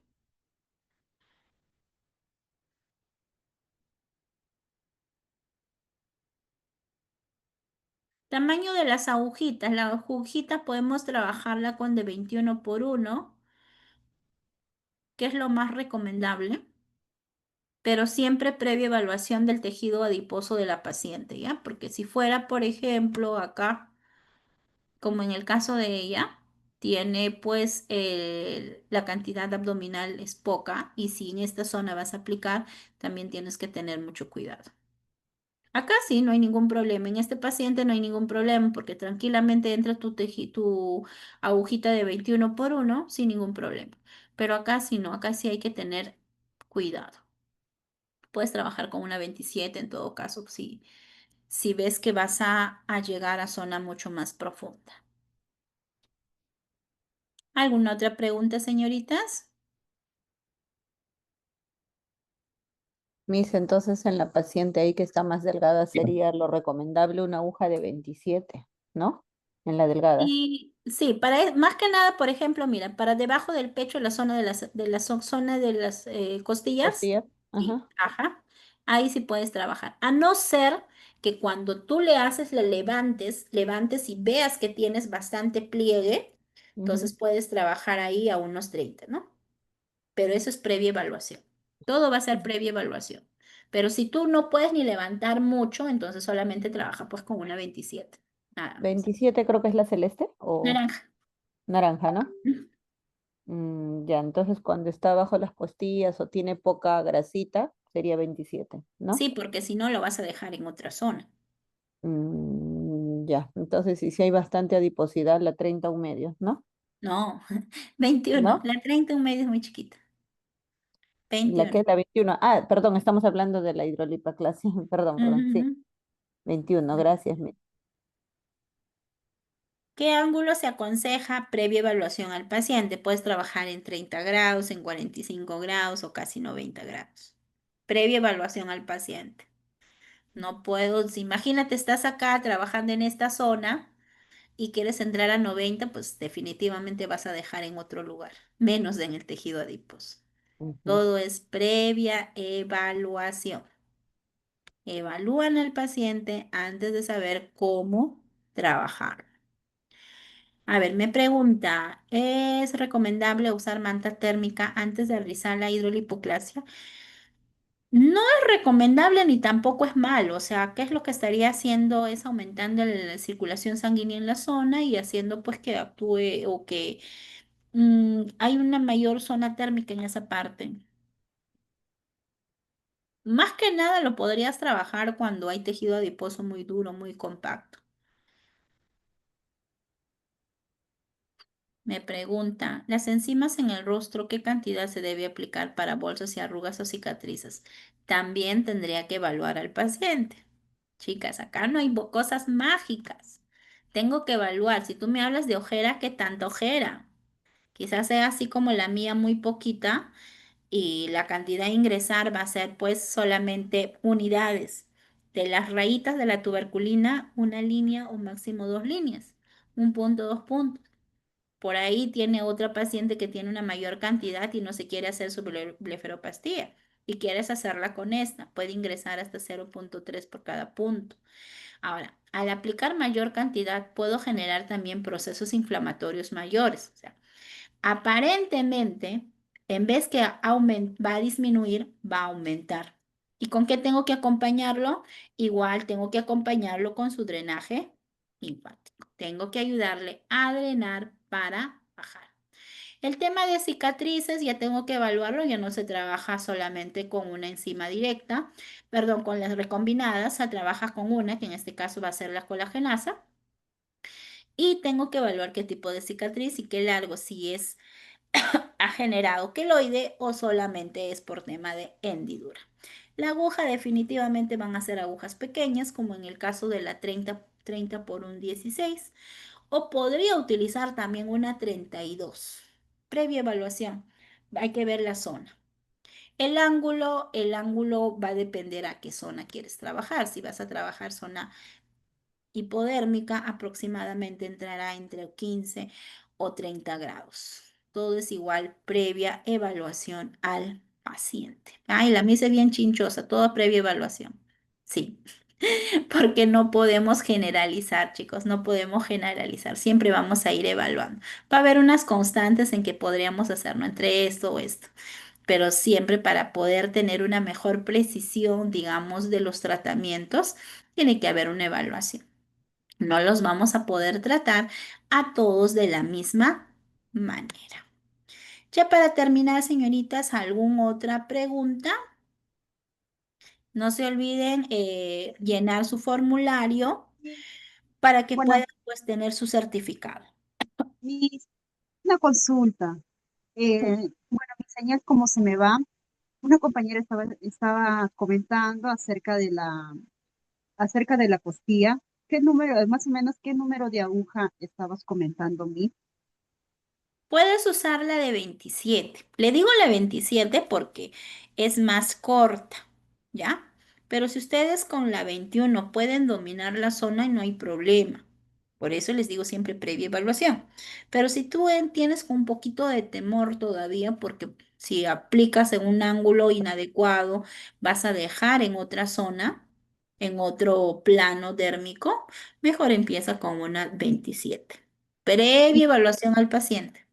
Tamaño de las agujitas. La agujita podemos trabajarla con de 21 por 1, que es lo más recomendable, pero siempre previa evaluación del tejido adiposo de la paciente, ¿ya? Porque si fuera, por ejemplo, acá, como en el caso de ella, tiene pues la cantidad abdominal es poca y si en esta zona vas a aplicar, también tienes que tener mucho cuidado. Acá sí, no hay ningún problema. En este paciente no hay ningún problema porque tranquilamente entra tu agujita de 21 por 1 sin ningún problema. Pero acá sí no, acá sí hay que tener cuidado. Puedes trabajar con una 27 en todo caso si ves que vas a llegar a zona mucho más profunda. ¿Alguna otra pregunta, señoritas? Miss, entonces en la paciente ahí que está más delgada sería lo recomendable una aguja de 27, ¿no? En la delgada. Y sí, más que nada, por ejemplo, mira, para debajo del pecho, la zona zona de las costillas, ¿Costilla? sí, Ajá. ajá, ahí sí puedes trabajar. A no ser que cuando tú le haces, le levantes y veas que tienes bastante pliegue, Ujú. entonces puedes trabajar ahí a unos 30, ¿no? pero eso es previa evaluación. Todo va a ser previa evaluación. Pero si tú no puedes ni levantar mucho, entonces solamente trabaja pues con una 27. Nada más. 27 creo que es la celeste o Naranja. naranja, ¿no? Ya, entonces cuando está bajo las costillas o tiene poca grasita, sería 27, ¿no? Sí, porque si no lo vas a dejar en otra zona. Ya, entonces si hay bastante adiposidad, la 30 un medio, ¿no? No, 21. ¿No? La 30 un medio es muy chiquita. La 21. que la 21. Ah, perdón, estamos hablando de la hidrolipaclasia. Perdón, perdón, sí. Ujú. 21, gracias. ¿Qué ángulo se aconseja previa evaluación al paciente? Puedes trabajar en 30 grados, en 45 grados o casi 90 grados. Previa evaluación al paciente. No puedo, si imagínate, estás acá trabajando en esta zona y quieres entrar a 90, pues definitivamente vas a dejar en otro lugar, menos en el tejido adiposo. Ujú. Todo es previa evaluación. Evalúan al paciente antes de saber cómo trabajar. A ver, me pregunta, ¿es recomendable usar manta térmica antes de realizar la hidrolipoclasia? No es recomendable ni tampoco es malo, o sea, ¿qué es lo que estaría haciendo? Es aumentando la circulación sanguínea en la zona y haciendo pues que actúe o que hay una mayor zona térmica en esa parte. Más que nada lo podrías trabajar cuando hay tejido adiposo muy duro, muy compacto. Me pregunta, ¿las enzimas en el rostro qué cantidad se debe aplicar para bolsas y arrugas o cicatrices? También tendría que evaluar al paciente. Chicas, acá no hay cosas mágicas. Tengo que evaluar. Si tú me hablas de ojera, ¿qué tanta ojera? Quizás sea así como la mía, muy poquita, y la cantidad a ingresar va a ser pues solamente unidades. De las rayitas de la tuberculina, una línea o máximo dos líneas. Un punto, dos puntos. Por ahí tiene otra paciente que tiene una mayor cantidad y no se quiere hacer su blefaropastía y quieres hacerla con esta. Puede ingresar hasta 0,3 por cada punto. Ahora, al aplicar mayor cantidad, puedo generar también procesos inflamatorios mayores. O sea, aparentemente, en vez que va a disminuir, va a aumentar. ¿Y con qué tengo que acompañarlo? Igual tengo que acompañarlo con su drenaje linfático. Tengo que ayudarle a drenar para bajar. El tema de cicatrices ya tengo que evaluarlo, ya no se trabaja solamente con una enzima directa, perdón, con las recombinadas, se trabaja con una, que en este caso va a ser la colagenasa, y tengo que evaluar qué tipo de cicatriz y qué largo, si es ha generado queloide o solamente es por tema de hendidura. La aguja definitivamente van a ser agujas pequeñas, como en el caso de la 30 por un 16, o podría utilizar también una 32. Previa evaluación, hay que ver la zona. El ángulo va a depender a qué zona quieres trabajar. Si vas a trabajar zona hipodérmica, aproximadamente entrará entre 15 o 30 grados. Todo es igual previa evaluación al paciente. Ay, la misa es bien chinchosa, todo previa evaluación. Sí, porque no podemos generalizar, chicos, no podemos generalizar. Siempre vamos a ir evaluando. Va a haber unas constantes en que podríamos hacerlo entre esto o esto, pero siempre para poder tener una mejor precisión, digamos, de los tratamientos, tiene que haber una evaluación. No los vamos a poder tratar a todos de la misma manera. Ya para terminar, señoritas, ¿alguna otra pregunta? No se olviden llenar su formulario para que Buenas, puedan pues, tener su certificado. mis, una consulta. Bueno, mi señal, ¿cómo se me va? Una compañera estaba comentando acerca de la costilla. ¿Qué número, más o menos, qué número de aguja estabas comentando, Mi? Puedes usar la de 27. Le digo la 27 porque es más corta, ¿ya? Pero si ustedes con la 21 pueden dominar la zona, no hay problema. Por eso les digo siempre previa evaluación. Pero si tú tienes un poquito de temor todavía, porque si aplicas en un ángulo inadecuado, vas a dejar en otra zona, en otro plano dérmico, mejor empieza con una 27. Y, Previa evaluación al paciente.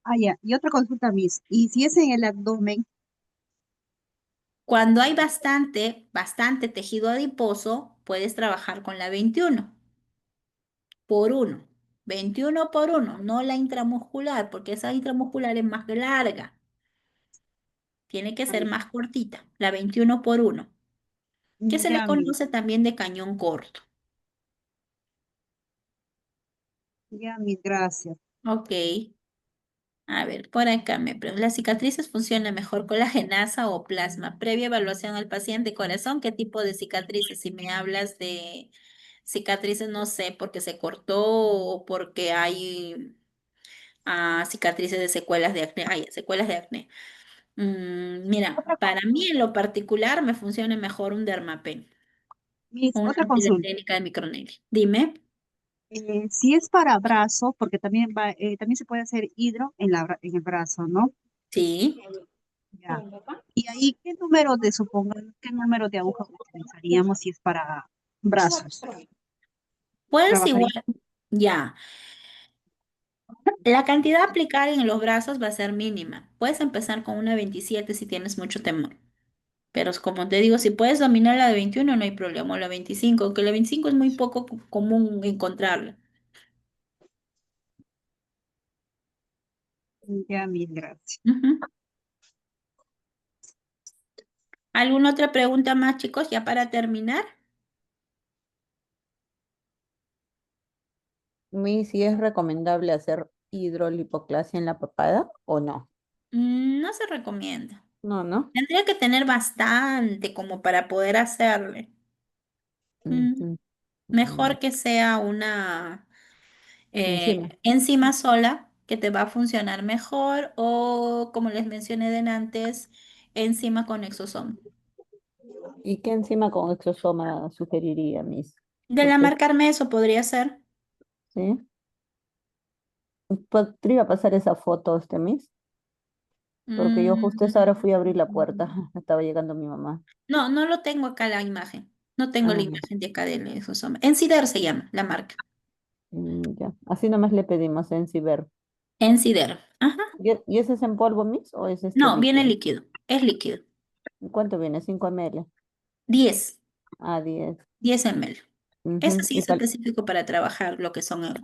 Ah, ya. Y otra consulta, Miss. ¿Y si es en el abdomen? Cuando hay bastante tejido adiposo, puedes trabajar con la 21 por uno. 21 por uno, no la intramuscular, porque esa intramuscular es más larga. Tiene que Ah, ser más cortita, la 21 por uno, que se le ya, Miss. conoce también de cañón corto. Ya, Miss, gracias. Ok. A ver, por acá me pregunto, ¿las cicatrices funcionan mejor colagenasa o plasma? Previa evaluación al paciente corazón, ¿qué tipo de cicatrices? Si me hablas de cicatrices, no sé, porque se cortó o porque hay cicatrices de secuelas de acné. Hay secuelas de acné. Mira, Otra para mí en consulta. lo particular me funciona mejor un Dermapen, Miss, una otra consulta. antihistamínica de micronelli. Dime. Si es para brazo, porque también también se puede hacer hidro en en el brazo, ¿no? Sí. Ya. Y ahí, qué número de aguja utilizaríamos si es para brazos? Puedes igual, Trabajaría. ya. La cantidad a aplicar en los brazos va a ser mínima. Puedes empezar con una 27 si tienes mucho temor. Pero como te digo, si puedes dominar la de 21 no hay problema. O la 25, aunque la 25 es muy poco común encontrarla. Ya, mil gracias. Ujú. ¿Alguna otra pregunta más, chicos? Ya para terminar. Si es recomendable hacer hidrolipoclasia en la papada o no. No se recomienda. No, ¿no? Tendría que tener bastante como para poder hacerle. Mm, Ujú. Mejor Ya. que sea una Encima. enzima sola que te va a funcionar mejor o, como les mencioné de antes, enzima con exosoma. ¿Y qué enzima con exosoma sugeriría, Miss? De la Porque, marca Armeso podría ser. ¿sí? ¿Podría pasar esa foto, Miss? Porque yo justo a esa hora fui a abrir la puerta. Mm, Estaba llegando mi mamá. no, no lo tengo acá la imagen. No tengo la Ah, imagen de acá del exosoma. Encider se llama la marca. ya. Así nomás le pedimos en Ciber. Encider. Ajá. ¿Y ese es en polvo, Miss, o es este No, viene líquido? líquido. Es líquido. ¿Cuánto viene? 5 ml. 10. Ah, 10. 10 ml. Eso Ujú. sí es específico para trabajar lo que son el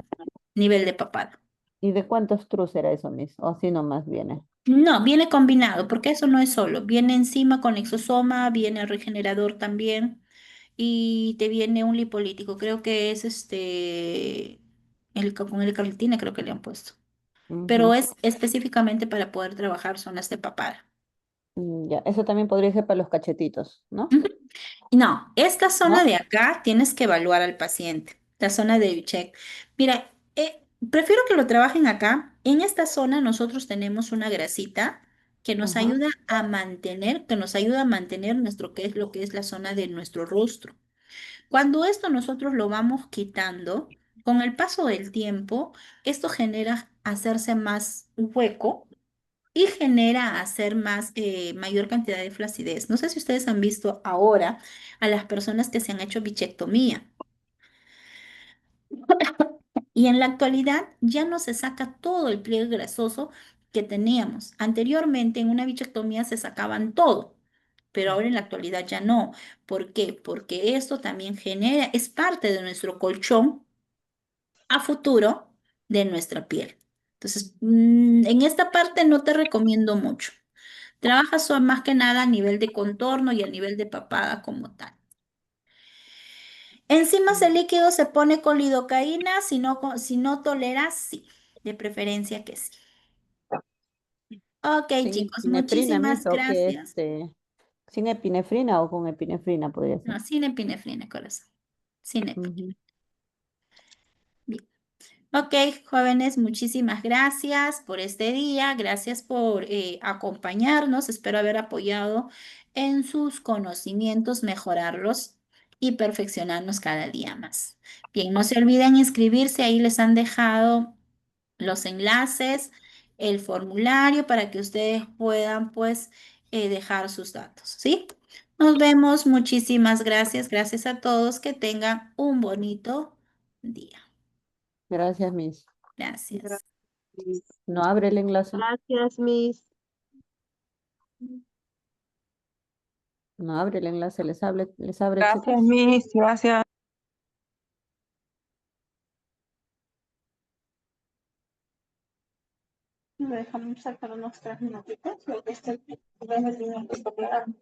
nivel de papada. ¿Y de cuántos trus era eso, Miss? O así nomás viene. No, viene combinado, porque eso no es solo. Viene encima con exosoma, viene el regenerador también y te viene un lipolítico. Creo que es con el carnitina creo que le han puesto. Pero Ujú. es específicamente para poder trabajar zonas de papada. Ya, eso también podría ser para los cachetitos, ¿no? Ujú. No, esta zona ¿No? de acá tienes que evaluar al paciente, la zona de check. Mira, prefiero que lo trabajen acá. En esta zona nosotros tenemos una grasita que nos Ajá. ayuda a mantener, nuestro, que es lo que es la zona de nuestro rostro. Cuando esto nosotros lo vamos quitando, con el paso del tiempo, esto genera hacerse más hueco y genera hacer mayor cantidad de flacidez. No sé si ustedes han visto ahora a las personas que se han hecho bichectomía y en la actualidad ya no se saca todo el pliegue grasoso que teníamos. Anteriormente en una bichectomía se sacaban todo, pero ahora en la actualidad ya no. ¿Por qué? Porque esto también genera, es parte de nuestro colchón a futuro de nuestra piel. Entonces, en esta parte no te recomiendo mucho. Trabaja más que nada a nivel de contorno y a nivel de papada como tal. Enzimas el líquido se pone con lidocaína, si no toleras, sí, de preferencia que sí. Ok, Sin chicos, epinefrina, muchísimas Miss, o que gracias. sin epinefrina o con epinefrina podría ser. No, sin epinefrina, corazón. Sin epi. Ujú. Bien. Ok, jóvenes, muchísimas gracias por este día, gracias por acompañarnos, espero haber apoyado en sus conocimientos, mejorarlos y perfeccionarnos cada día más. Bien, no se olviden inscribirse, ahí les han dejado los enlaces, el formulario para que ustedes puedan pues dejar sus datos, ¿sí? Nos vemos, muchísimas gracias, gracias a todos, que tengan un bonito día. Gracias, Miss. Gracias. No abre el enlace. Gracias, Miss. No abre el enlace. Les abre, Gracias, chicos. Miss. Gracias. Déjame sacar unos 3 minutitos. Lo que estoy viendo el dinero que está pagando.